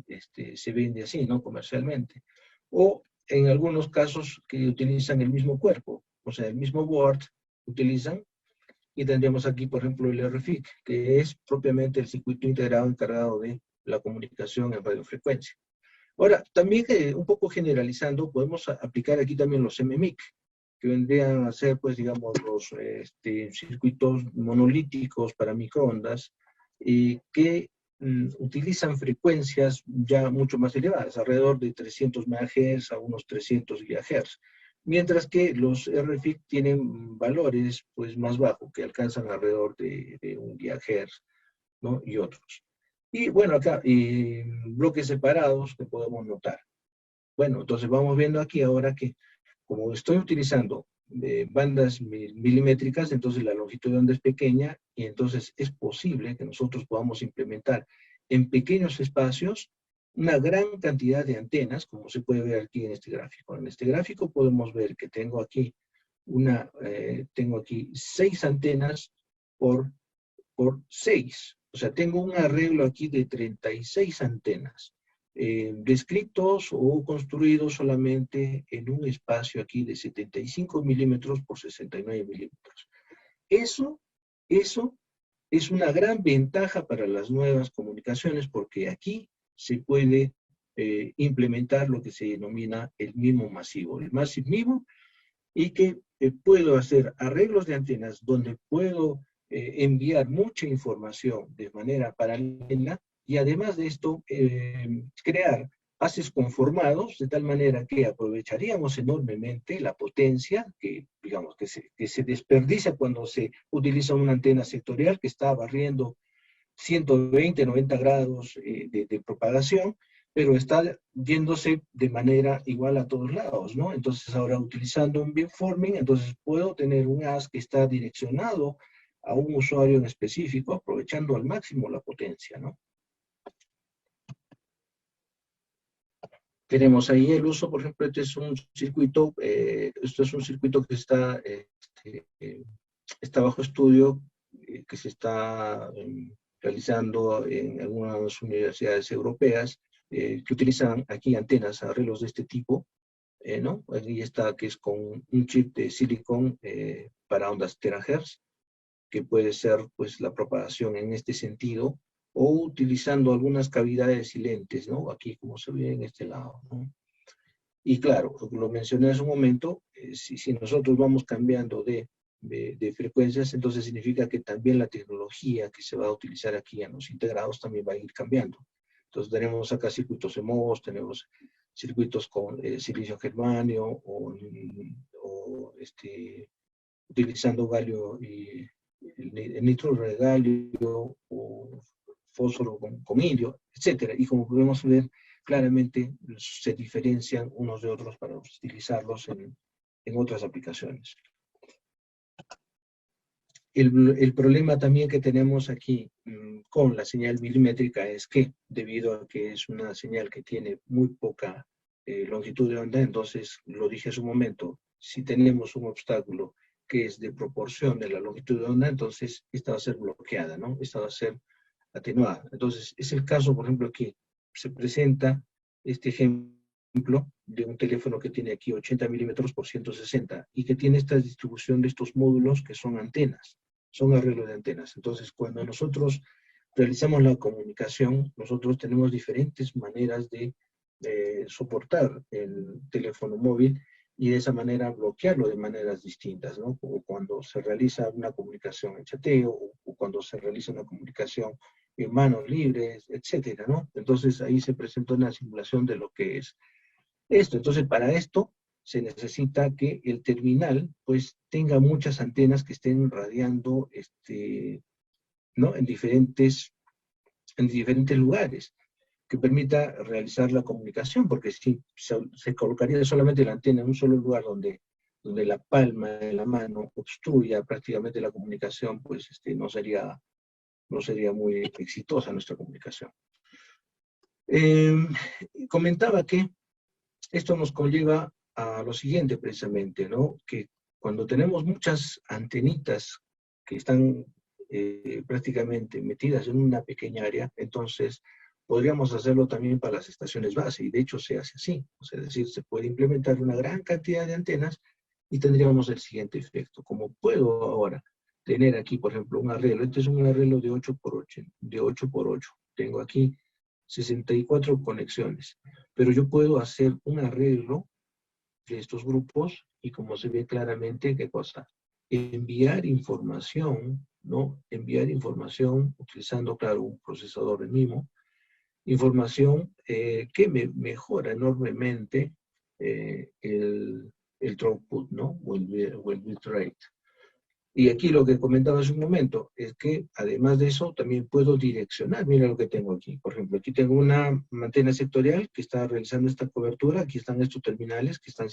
se vende así, ¿no? Comercialmente. O en algunos casos que utilizan el mismo cuerpo, o sea, el mismo board utilizan, y tendríamos aquí, por ejemplo, el RFIC, que es propiamente el circuito integrado encargado de la comunicación en radiofrecuencia. Ahora, también un poco generalizando, podemos aplicar aquí también los MMIC, que vendrían a ser, pues, digamos, los circuitos monolíticos para microondas, que utilizan frecuencias ya mucho más elevadas, alrededor de 300 MHz a unos 300 GHz, mientras que los RFIC tienen valores pues, más bajos, que alcanzan alrededor de 1 GHz, ¿no? Y otros. Y bueno, acá, bloques separados que podemos notar. Bueno, entonces vamos viendo aquí ahora que, como estoy utilizando bandas milimétricas, entonces la longitud de onda es pequeña, y entonces es posible que nosotros podamos implementar en pequeños espacios una gran cantidad de antenas, como se puede ver aquí en este gráfico. En este gráfico podemos ver que tengo aquí 6 antenas por 6. O sea, tengo un arreglo aquí de 36 antenas, descritos o construidos solamente en un espacio aquí de 75 milímetros por 69 milímetros. Eso es una gran ventaja para las nuevas comunicaciones, porque aquí se puede implementar lo que se denomina el MIMO masivo, el Massive MIMO, y que puedo hacer arreglos de antenas donde puedo enviar mucha información de manera paralela, y además de esto crear haces conformados de tal manera que aprovecharíamos enormemente la potencia que, digamos, que se desperdicia cuando se utiliza una antena sectorial que está barriendo 120, 90 grados de propagación, pero está yéndose de manera igual a todos lados, ¿no? Entonces ahora utilizando un beamforming, entonces puedo tener un haz que está direccionado a un usuario en específico, aprovechando al máximo la potencia, ¿no? Tenemos ahí el uso, por ejemplo, este es un circuito, esto es un circuito que está bajo estudio, que se está realizando en algunas universidades europeas, que utilizan aquí antenas, arreglos de este tipo, ¿no? Aquí está, que es con un chip de silicón para ondas terahertz, que puede ser pues la propagación en este sentido, o utilizando algunas cavidades silentes, ¿no? Aquí como se ve en este lado, ¿no? Y claro, lo mencioné hace un momento, si nosotros vamos cambiando de frecuencias, entonces significa que también la tecnología que se va a utilizar aquí en los integrados también va a ir cambiando. Entonces tenemos acá circuitos CMOS, tenemos circuitos con silicio germanio, o utilizando galio y el nitruro de galio, o fósforo con helio, etcétera. Y como podemos ver, claramente se diferencian unos de otros para utilizarlos en otras aplicaciones. El problema también que tenemos aquí con la señal milimétrica es que, debido a que es una señal que tiene muy poca longitud de onda, entonces, lo dije hace un momento, si tenemos un obstáculo que es de proporción de la longitud de onda, entonces esta va a ser bloqueada, ¿no? Esta va a ser atenuada. Entonces, es el caso, por ejemplo, aquí se presenta este ejemplo de un teléfono que tiene aquí 80 milímetros por 160 y que tiene esta distribución de estos módulos que son antenas, son arreglos de antenas. Entonces, cuando nosotros realizamos la comunicación, nosotros tenemos diferentes maneras de soportar el teléfono móvil, y de esa manera bloquearlo de maneras distintas, ¿no? Como cuando se realiza una comunicación en chateo, o cuando se realiza una comunicación en manos libres, etcétera, ¿no? Entonces ahí se presenta una simulación de lo que es esto. Entonces para esto se necesita que el terminal pues tenga muchas antenas que estén radiando ¿no? en diferentes lugares, que permita realizar la comunicación, porque si se colocaría solamente la antena en un solo lugar donde la palma de la mano obstruya prácticamente la comunicación, pues no sería muy exitosa nuestra comunicación. Comentaba que esto nos conlleva a lo siguiente precisamente, ¿no? Que cuando tenemos muchas antenitas que están prácticamente metidas en una pequeña área, entonces podríamos hacerlo también para las estaciones base, y de hecho se hace así. O sea, es decir, se puede implementar una gran cantidad de antenas y tendríamos el siguiente efecto. Como puedo ahora tener aquí, por ejemplo, un arreglo, este es un arreglo de 8x8, tengo aquí 64 conexiones, pero yo puedo hacer un arreglo de estos grupos y, como se ve claramente, ¿qué cosa? Enviar información, ¿no? Enviar información utilizando, claro, un procesador de MIMO, información que me mejora enormemente el throughput, ¿no? O el bitrate. Y aquí lo que comentaba hace un momento es que, además de eso, también puedo direccionar. Mira lo que tengo aquí. Por ejemplo, aquí tengo una antena sectorial que está realizando esta cobertura. Aquí están estos terminales que están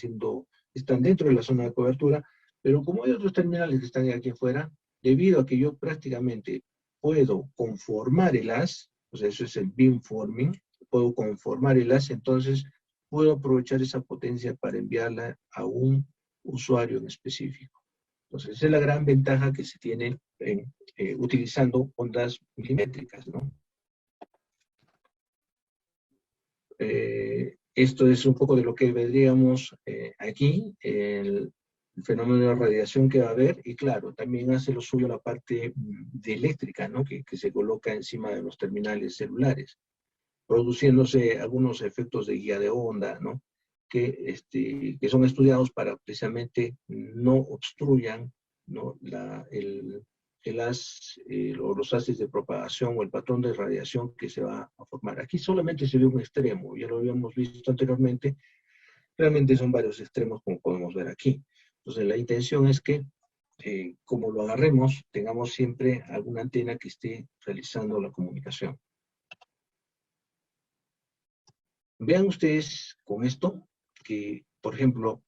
dentro de la zona de cobertura. Pero como hay otros terminales que están aquí afuera, debido a que yo prácticamente puedo conformar el haz, o sea, eso es el beamforming, puedo conformar el haz, entonces puedo aprovechar esa potencia para enviarla a un usuario en específico. Entonces, esa es la gran ventaja que se tiene utilizando ondas milimétricas, ¿no? Esto es un poco de lo que veríamos aquí, el fenómeno de radiación que va a haber, y claro, también hace lo suyo la parte de eléctrica, ¿no? Que se coloca encima de los terminales celulares, produciéndose algunos efectos de guía de onda, ¿no? Que son estudiados para precisamente no obstruyan, ¿no? O los haces de propagación o el patrón de radiación que se va a formar. Aquí solamente se ve un extremo, ya lo habíamos visto anteriormente, realmente son varios extremos como podemos ver aquí. Entonces la intención es que, como lo agarremos, tengamos siempre alguna antena que esté realizando la comunicación. Vean ustedes con esto que, por ejemplo,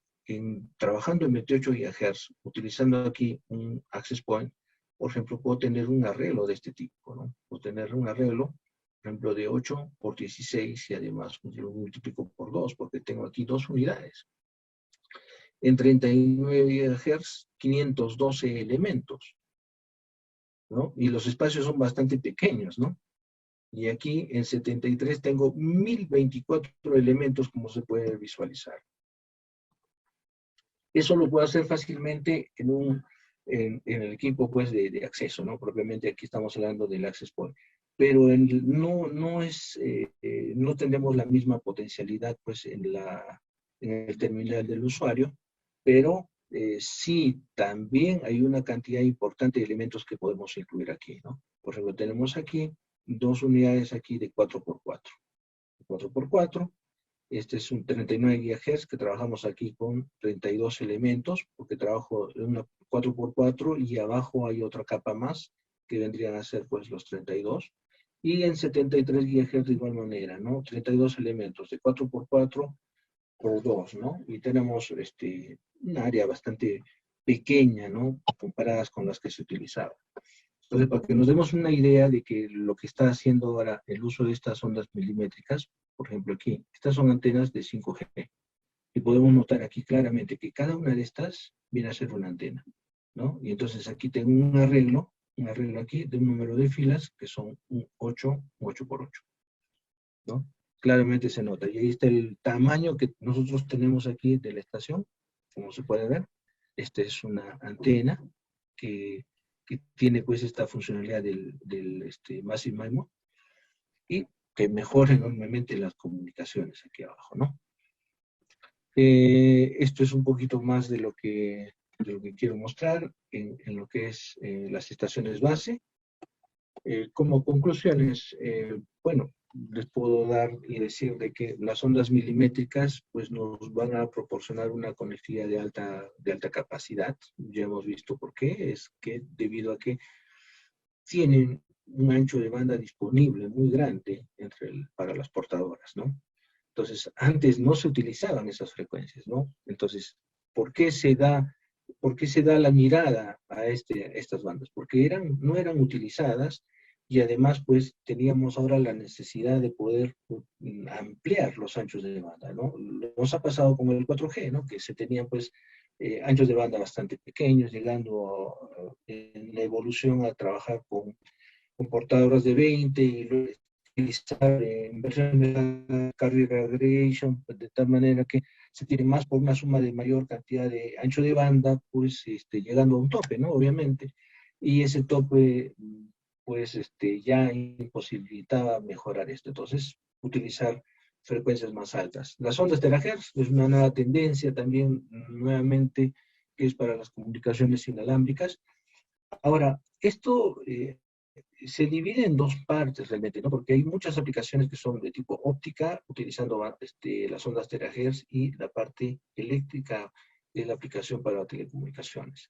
trabajando en 28 GHz, utilizando aquí un access point, por ejemplo, puedo tener un arreglo de este tipo, ¿no? Puedo tener un arreglo, por ejemplo, de 8 por 16 y además lo multiplico por 2 porque tengo aquí 2 unidades. En 39 GHz, 512 elementos, ¿no? Y los espacios son bastante pequeños, ¿no? Y aquí en 73 tengo 1024 elementos, como se puede visualizar. Eso lo puedo hacer fácilmente en el equipo pues, de acceso, ¿no? Propiamente aquí estamos hablando del access point. Pero no tenemos la misma potencialidad pues, en el terminal del usuario, pero sí también hay una cantidad importante de elementos que podemos incluir aquí, ¿no? Por ejemplo, tenemos aquí 2 unidades aquí de 4x4. 4x4. Este es un 39 GHz que trabajamos aquí con 32 elementos, porque trabajo en una 4x4 y abajo hay otra capa más, que vendrían a ser pues los 32. Y en 73 GHz de igual manera, ¿no? 32 elementos de 4x4 por 2, ¿no? Y tenemos un área bastante pequeña, ¿no? Comparadas con las que se utilizaban. Entonces, para que nos demos una idea de que lo que está haciendo ahora el uso de estas ondas milimétricas, por ejemplo aquí, estas son antenas de 5G. Y podemos notar aquí claramente que cada una de estas viene a ser una antena, ¿no? Y entonces aquí tengo un arreglo aquí de un número de filas que son un 8x8, ¿no? Claramente se nota. Y ahí está el tamaño que nosotros tenemos aquí de la estación, como se puede ver. Esta es una antena que tiene pues esta funcionalidad del Massive MIMO y que mejora enormemente las comunicaciones aquí abajo, ¿no? Esto es un poquito más de lo que quiero mostrar en lo que es las estaciones base. Como conclusiones, bueno, les puedo dar y decir de que las ondas milimétricas pues nos van a proporcionar una conectividad de alta capacidad. Ya hemos visto por qué, es que debido a que tienen un ancho de banda disponible muy grande para las portadoras, ¿no? Entonces, antes no se utilizaban esas frecuencias, ¿no? Entonces, ¿por qué se da la mirada a estas bandas? Porque no eran utilizadas y además, pues, teníamos ahora la necesidad de poder ampliar los anchos de banda, ¿no? Nos ha pasado con el 4G, ¿no? Que se tenían, pues, anchos de banda bastante pequeños, llegando en la evolución a trabajar con portadoras de 20 y luego utilizar en versiones de carrier aggregation, de tal manera que se tiene más por una suma de mayor cantidad de ancho de banda, pues llegando a un tope, ¿no? Obviamente. Y ese tope, pues ya imposibilitaba mejorar esto. Entonces, utilizar frecuencias más altas. Las ondas terahertz es una nueva tendencia también, nuevamente, que es para las comunicaciones inalámbricas. Ahora, esto se divide en dos partes realmente, ¿no? Porque hay muchas aplicaciones que son de tipo óptica, utilizando las ondas terahertz, y la parte eléctrica es la aplicación para telecomunicaciones.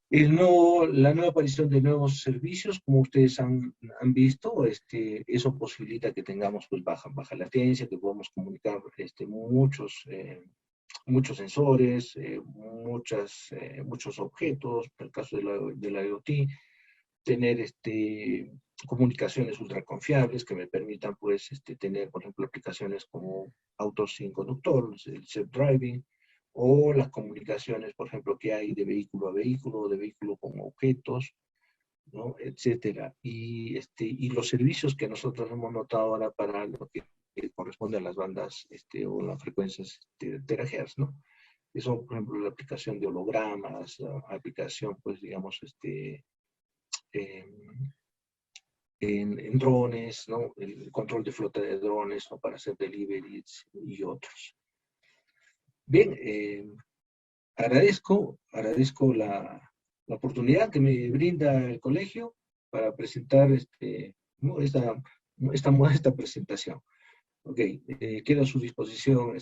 La nueva aparición de nuevos servicios, como ustedes han visto, eso posibilita que tengamos pues, baja latencia, que podamos comunicar muchos sensores, muchos objetos, en el caso de la IoT, tener comunicaciones ultra confiables que me permitan pues tener, por ejemplo, aplicaciones como autos sin conductor, el self-driving, o las comunicaciones, por ejemplo, que hay de vehículo a vehículo, de vehículo con objetos, ¿no? Etcétera. Y los servicios que nosotros hemos notado ahora para lo que corresponde a las bandas o las frecuencias de terahertz, ¿no? Que son, por ejemplo, la aplicación de hologramas, la aplicación, pues, digamos, en drones, ¿no? El control de flota de drones, ¿no? Para hacer deliveries y otros. Bien, agradezco la oportunidad que me brinda el colegio para presentar esta modesta presentación. Ok, quedo a su disposición,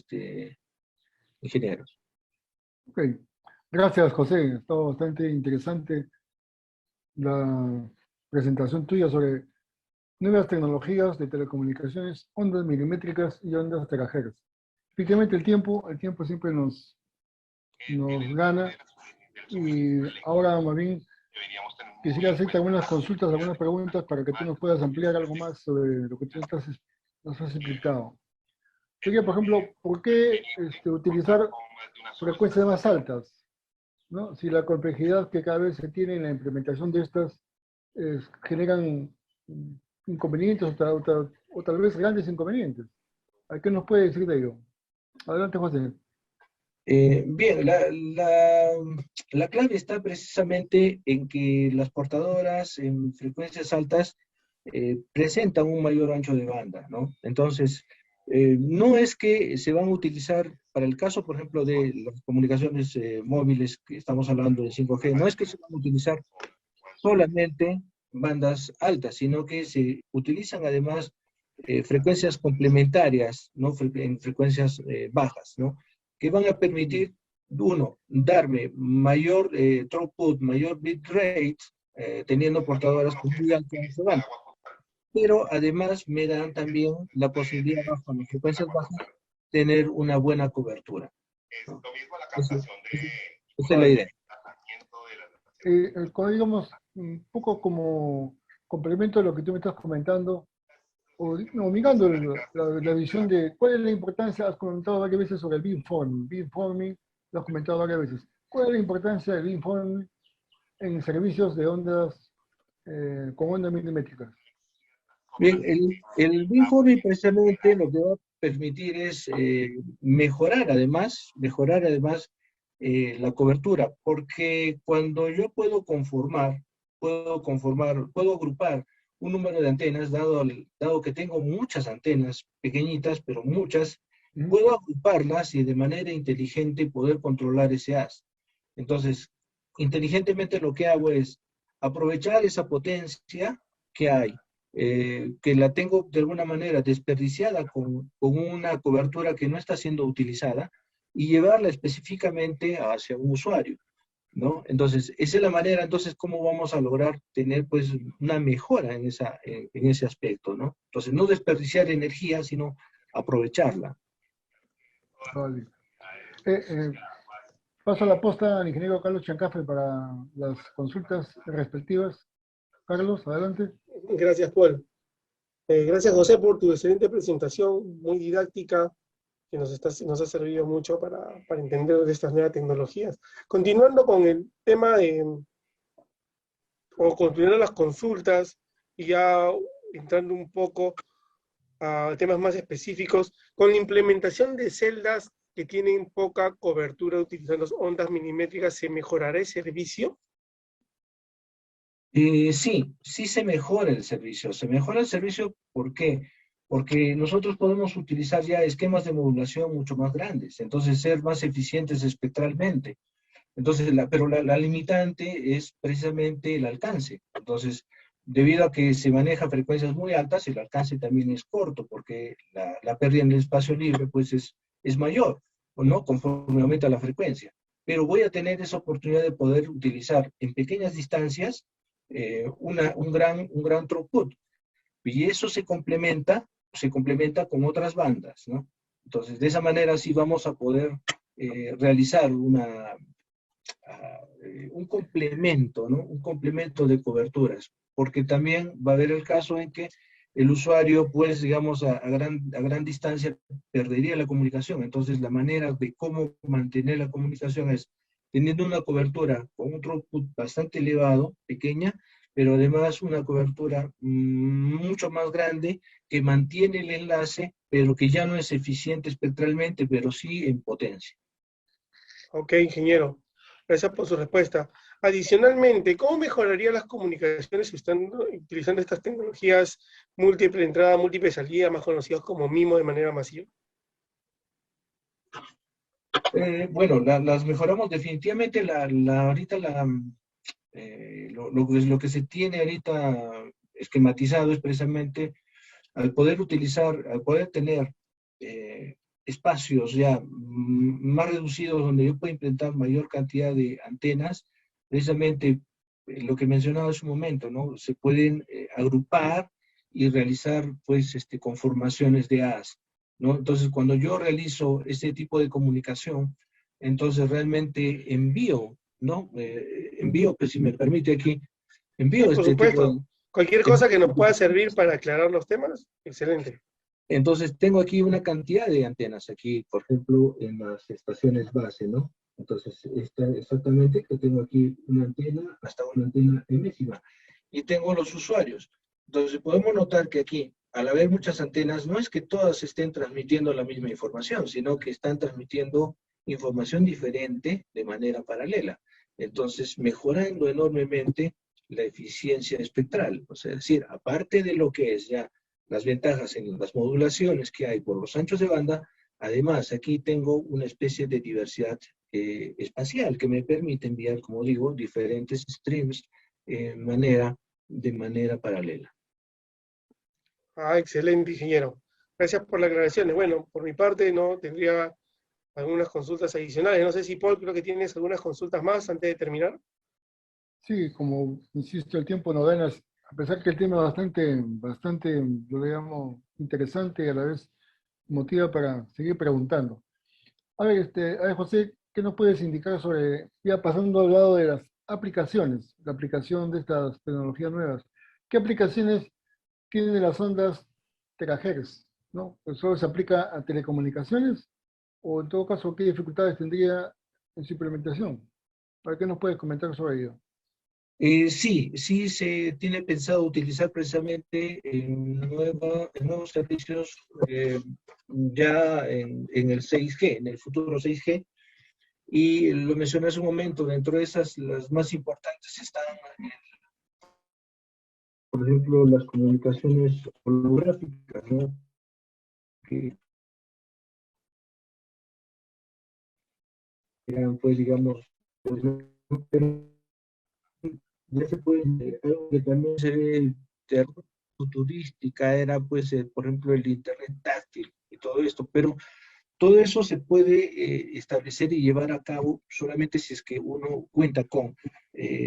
ingenieros. Ok, gracias José, está bastante interesante la presentación tuya sobre nuevas tecnologías de telecomunicaciones, ondas milimétricas y ondas terahertz. Efectivamente el tiempo siempre nos gana, y ahora más bien quisiera hacerte algunas consultas, algunas preguntas para que tú nos puedas ampliar algo más sobre lo que tú nos has explicado. Sería, por ejemplo, ¿por qué utilizar frecuencias más altas? ¿No? Si la complejidad que cada vez se tiene en la implementación de estas generan inconvenientes o tal vez grandes inconvenientes. ¿A qué nos puede decir de ello? Adelante, José. Bien, la clave está precisamente en que las portadoras en frecuencias altas presentan un mayor ancho de banda, ¿no? Entonces, no es que se van a utilizar, para el caso, por ejemplo, de las comunicaciones móviles que estamos hablando de 5G, no es que se van a utilizar solamente bandas altas, sino que se utilizan además frecuencias complementarias, ¿no? En frecuencias bajas, ¿no? Que van a permitir, uno, darme mayor throughput, mayor bitrate, teniendo portadoras con muy alto ancho de banda. Pero además me dan también la posibilidad, bajo las frecuencias bajas, tener una buena cobertura, ¿no? Esa es la idea. Digamos, un poco como complemento a lo que tú me estás comentando, o mirando la visión de cuál es la importancia, has comentado varias veces sobre el beamforming, lo has comentado varias veces. ¿Cuál es la importancia del beamforming en servicios de ondas con ondas milimétricas? Bien, el beamforming precisamente lo que va a permitir es mejorar además la cobertura, porque cuando yo puedo agrupar un número de antenas, dado que tengo muchas antenas pequeñitas, pero muchas, puedo agruparlas y de manera inteligente poder controlar ese haz. Entonces, inteligentemente lo que hago es aprovechar esa potencia que hay, que la tengo de alguna manera desperdiciada con una cobertura que no está siendo utilizada, y llevarla específicamente hacia un usuario, ¿no? Entonces, esa es la manera. Entonces, ¿cómo vamos a lograr tener pues una mejora en ese aspecto, ¿no? Entonces, no desperdiciar energía, sino aprovecharla. Vale. Paso la posta al ingeniero Carlos Chancafe para las consultas respectivas. Carlos, adelante. Gracias, Paul. Gracias, José, por tu excelente presentación, muy didáctica, que nos ha servido mucho para entender de estas nuevas tecnologías. Continuando con el tema o continuando las consultas, y ya entrando un poco a temas más específicos, con la implementación de celdas que tienen poca cobertura utilizando ondas milimétricas, ¿se mejorará el servicio? Sí, sí se mejora el servicio. Se mejora el servicio, ¿por qué? Porque nosotros podemos utilizar ya esquemas de modulación mucho más grandes, entonces ser más eficientes espectralmente. Entonces, pero la limitante es precisamente el alcance. Entonces, debido a que se maneja frecuencias muy altas, el alcance también es corto, porque la pérdida en el espacio libre pues es mayor, ¿o no? Conforme aumenta la frecuencia. Pero voy a tener esa oportunidad de poder utilizar en pequeñas distancias un gran throughput. Y eso se complementa con otras bandas, ¿no? Entonces, de esa manera sí vamos a poder realizar un complemento, ¿no? Un complemento de coberturas, porque también va a haber el caso en que el usuario, pues, digamos, a gran distancia perdería la comunicación. Entonces, la manera de cómo mantener la comunicación es teniendo una cobertura con un throughput bastante elevado, pequeña, pero además una cobertura mucho más grande que mantiene el enlace, pero que ya no es eficiente espectralmente, pero sí en potencia. Ok, ingeniero. Gracias por su respuesta. Adicionalmente, ¿cómo mejoraría las comunicaciones si están utilizando estas tecnologías múltiple entrada, múltiple salida, más conocidas como MIMO de manera masiva? Bueno, las mejoramos definitivamente. Ahorita lo que se tiene ahorita esquematizado es precisamente al poder tener espacios ya más reducidos donde yo puedo implementar mayor cantidad de antenas, precisamente lo que mencionaba hace un momento, ¿no? Se pueden agrupar y realizar, pues, conformaciones de haz, ¿no? Entonces, cuando yo realizo este tipo de comunicación, entonces realmente envío, ¿no? Envío, pues si me permite aquí, Sí, envío por este tipo supuesto. de... Cualquier cosa que nos pueda servir para aclarar los temas, excelente. Entonces, tengo aquí una cantidad de antenas, aquí, por ejemplo, en las estaciones base, ¿no? Entonces, está exactamente que tengo aquí una antena, hasta una antena enésima, y tengo los usuarios. Entonces, podemos notar que aquí, al haber muchas antenas, no es que todas estén transmitiendo la misma información, sino que están transmitiendo información diferente de manera paralela. Entonces, mejorando enormemente la eficiencia espectral. O sea, es decir, aparte de lo que es ya las ventajas en las modulaciones que hay por los anchos de banda, además aquí tengo una especie de diversidad espacial que me permite enviar, como digo, diferentes streams de manera paralela. Ah, excelente, ingeniero. Gracias por las aclaraciones. Bueno, por mi parte no tendría algunas consultas adicionales. No sé si Paul, creo que tienes algunas consultas más antes de terminar. Sí, como insisto, el tiempo nos da, a pesar que el tema es bastante, yo le llamo, interesante y a la vez motiva para seguir preguntando. A ver, José, ¿qué nos puedes indicar sobre, ya pasando al lado de las aplicaciones, la aplicación de estas tecnologías nuevas? ¿Qué aplicaciones tienen las ondas terahertz? ¿No? ¿Pues solo se aplica a telecomunicaciones? ¿O en todo caso, qué dificultades tendría en su implementación? ¿Para qué nos puedes comentar sobre ello? Sí, sí se tiene pensado utilizar precisamente en nuevos servicios ya en el 6G, en el futuro 6G. Y lo mencioné hace un momento, dentro de esas, las más importantes están, por ejemplo, las comunicaciones holográficas, ¿no? Que pues digamos, pues, no, pero ya se puede, algo que también se ve futurística era pues, por ejemplo, el internet táctil y todo esto, pero todo eso se puede establecer y llevar a cabo solamente si es que uno cuenta con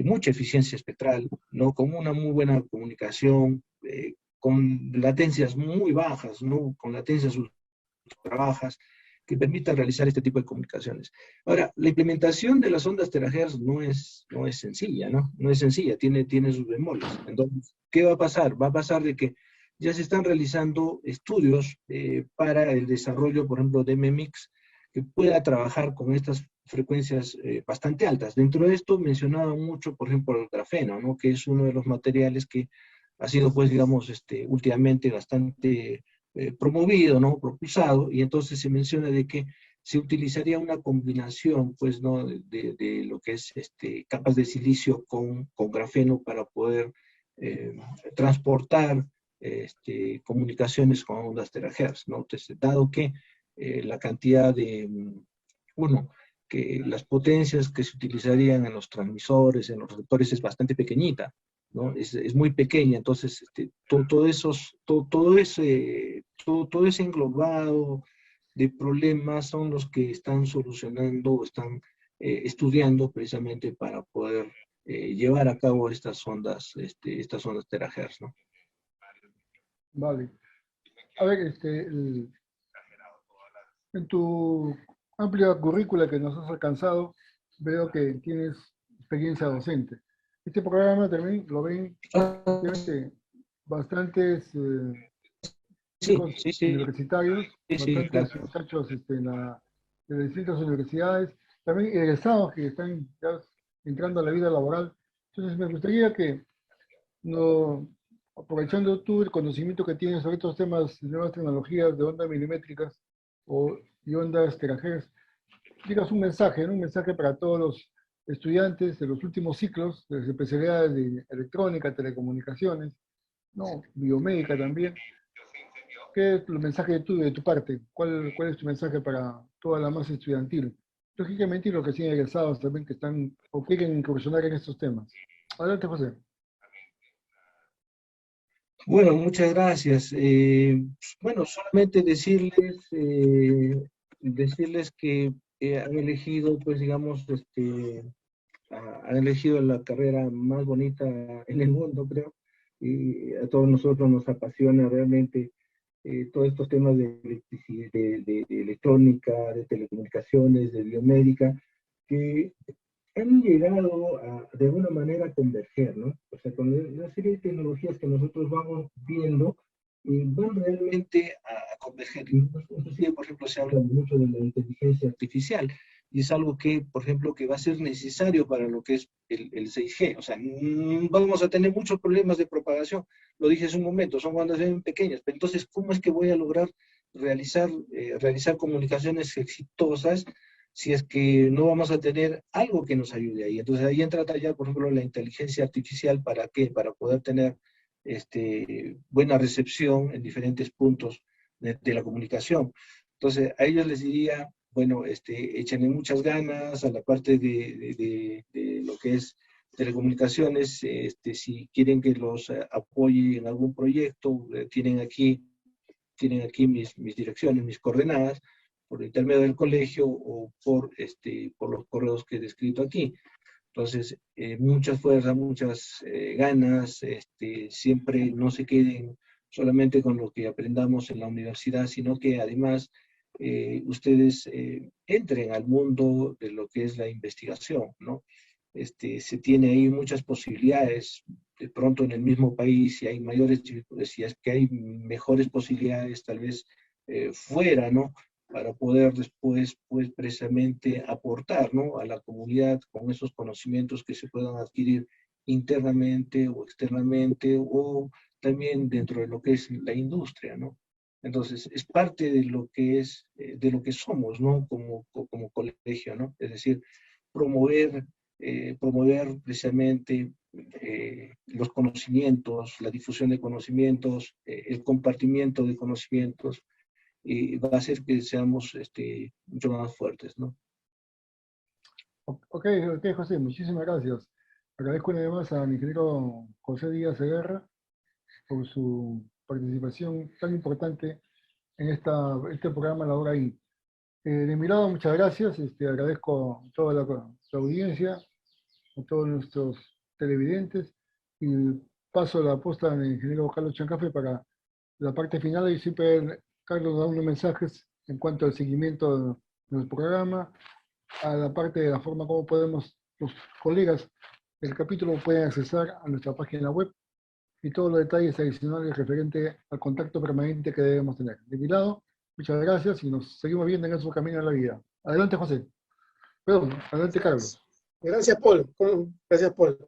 mucha eficiencia espectral, ¿no? Con una muy buena comunicación, con latencias muy bajas, ¿no? Con latencias ultra bajas, que permitan realizar este tipo de comunicaciones. Ahora, la implementación de las ondas terahertz no es sencilla, ¿no? No es sencilla, tiene sus bemoles. Entonces, ¿qué va a pasar? Va a pasar de que ya se están realizando estudios para el desarrollo, por ejemplo, de MMIX, que pueda trabajar con estas frecuencias bastante altas. Dentro de esto mencionaba mucho, por ejemplo, el grafeno, ¿no? Que es uno de los materiales que ha sido, pues, digamos, últimamente bastante promovido, ¿no? Propulsado, y entonces se menciona de que se utilizaría una combinación, pues, ¿no? De lo que es capas de silicio con grafeno para poder transportar comunicaciones con ondas terahertz, ¿no? Entonces, dado que la cantidad de, uno, que las potencias que se utilizarían en los transmisores, en los receptores, es bastante pequeñita, ¿no? Es muy pequeña, entonces todo ese englobado de problemas son los que están solucionando o están estudiando precisamente para poder llevar a cabo estas ondas terahertz, ¿no? Vale. A ver, en tu amplia currícula que nos has alcanzado, veo que tienes experiencia docente. Este programa también lo ven efectivamente bastantes Sí, chicos sí, sí, universitarios, sí, sí, claro. bastantes muchachos de distintas universidades, también egresados que están ya entrando a la vida laboral. Entonces me gustaría que, no, aprovechando tú el conocimiento que tienes sobre estos temas de nuevas tecnologías de ondas milimétricas y ondas terahertz, digas un mensaje, ¿no? Un mensaje para todos los estudiantes de los últimos ciclos, de las especialidades de electrónica, telecomunicaciones, no, biomédica también. ¿Qué es el mensaje de tu parte? ¿Cuál es tu mensaje para toda la masa estudiantil? Lógicamente, y los recién egresados también que están o quieren incursionar en estos temas. Adelante, José. Bueno, muchas gracias. Bueno, solamente decirles que han elegido, pues digamos, han elegido la carrera más bonita en el mundo, creo, y a todos nosotros nos apasiona realmente todos estos temas de electricidad, de electrónica, de telecomunicaciones, de biomédica, que han llegado de alguna manera a converger, ¿no? O sea, con una serie de tecnologías que nosotros vamos viendo, van realmente a converger. Inclusive, por ejemplo, se habla mucho de la inteligencia artificial, y es algo que, por ejemplo, que va a ser necesario para lo que es el 6G. O sea, vamos a tener muchos problemas de propagación. Lo dije hace un momento, son bandas bien pequeñas, pero entonces, ¿cómo es que voy a lograr realizar comunicaciones exitosas si es que no vamos a tener algo que nos ayude ahí? Entonces ahí entra ya, por ejemplo, la inteligencia artificial. ¿Para qué? Para poder tener buena recepción en diferentes puntos de la comunicación. Entonces a ellos les diría, bueno, échenle muchas ganas a la parte de lo que es telecomunicaciones. Si quieren que los apoye en algún proyecto, tienen aquí mis direcciones, mis coordenadas, por intermedio del colegio o por los correos que he descrito aquí. Entonces, muchas fuerzas, muchas ganas, siempre no se queden solamente con lo que aprendamos en la universidad, sino que además ustedes entren al mundo de lo que es la investigación, ¿no? Se tiene ahí muchas posibilidades. De pronto en el mismo país, si hay mayores, si es que hay mejores posibilidades, tal vez fuera, ¿no? Para poder después, pues, precisamente aportar, ¿no? A la comunidad con esos conocimientos que se puedan adquirir internamente o externamente, o también dentro de lo que es la industria, ¿no? Entonces, es parte de lo que somos, ¿no? Como colegio, ¿no? Es decir, promover, promover precisamente los conocimientos, la difusión de conocimientos, el compartimiento de conocimientos, y va a hacer que seamos mucho más fuertes, ¿no? Ok, José, muchísimas gracias. Agradezco una vez más al ingeniero José Díaz Segarra por su participación tan importante en este programa La Hora I. De mi lado, muchas gracias. Agradezco a toda la audiencia, a todos nuestros televidentes, y paso la posta al ingeniero Carlos Chancafe para la parte final. Y siempre Carlos da unos mensajes en cuanto al seguimiento del programa, a la parte de la forma como podemos, los colegas del capítulo pueden acceder a nuestra página web y todos los detalles adicionales referentes al contacto permanente que debemos tener. De mi lado, muchas gracias y nos seguimos viendo en nuestro camino a la vida. Adelante, José. Perdón, adelante, Carlos. Gracias, Paul. Gracias, Paul.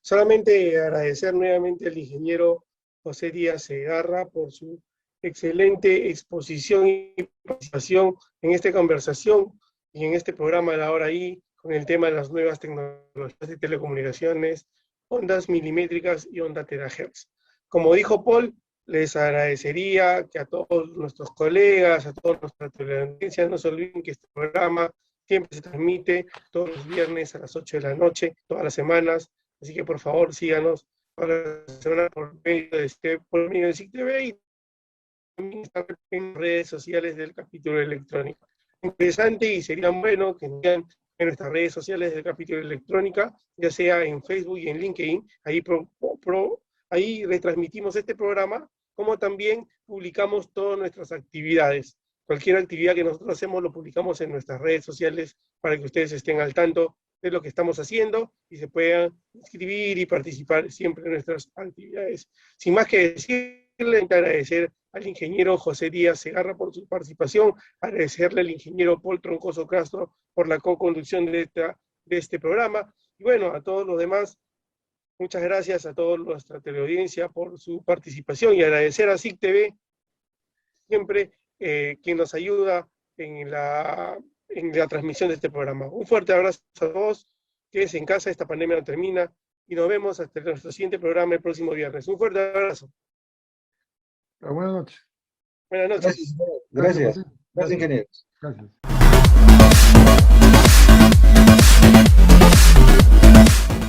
Solamente agradecer nuevamente al ingeniero José Díaz Segarra por su excelente exposición y participación en esta conversación y en este programa de La Hora I, con el tema de las nuevas tecnologías de telecomunicaciones, ondas milimétricas y onda terahertz. Como dijo Paul, les agradecería que a todos nuestros colegas, a toda nuestra teleaudiencia, no se olviden que este programa siempre se transmite todos los viernes a las 8 de la noche, todas las semanas, así que por favor síganos toda la semana por medio de SIC TV y también están en redes sociales del capítulo electrónico. Interesante y sería bueno que nos vean en nuestras redes sociales del capítulo electrónica, ya sea en Facebook y en LinkedIn, ahí retransmitimos este programa, como también publicamos todas nuestras actividades. Cualquier actividad que nosotros hacemos lo publicamos en nuestras redes sociales para que ustedes estén al tanto de lo que estamos haciendo y se puedan inscribir y participar siempre en nuestras actividades. Sin más que decirle, agradecer al ingeniero José Díaz Segarra por su participación, agradecerle al ingeniero Paul Troncoso Castro por la co-conducción de este programa, y bueno, a todos los demás, muchas gracias a toda nuestra teleaudiencia por su participación, y agradecer a SIC TV, siempre quien nos ayuda en la transmisión de este programa. Un fuerte abrazo a todos, quédense en casa, esta pandemia no termina, y nos vemos hasta nuestro siguiente programa el próximo viernes. Un fuerte abrazo. Buenas noches. Buenas noches. Gracias. Gracias, ingeniero. Gracias.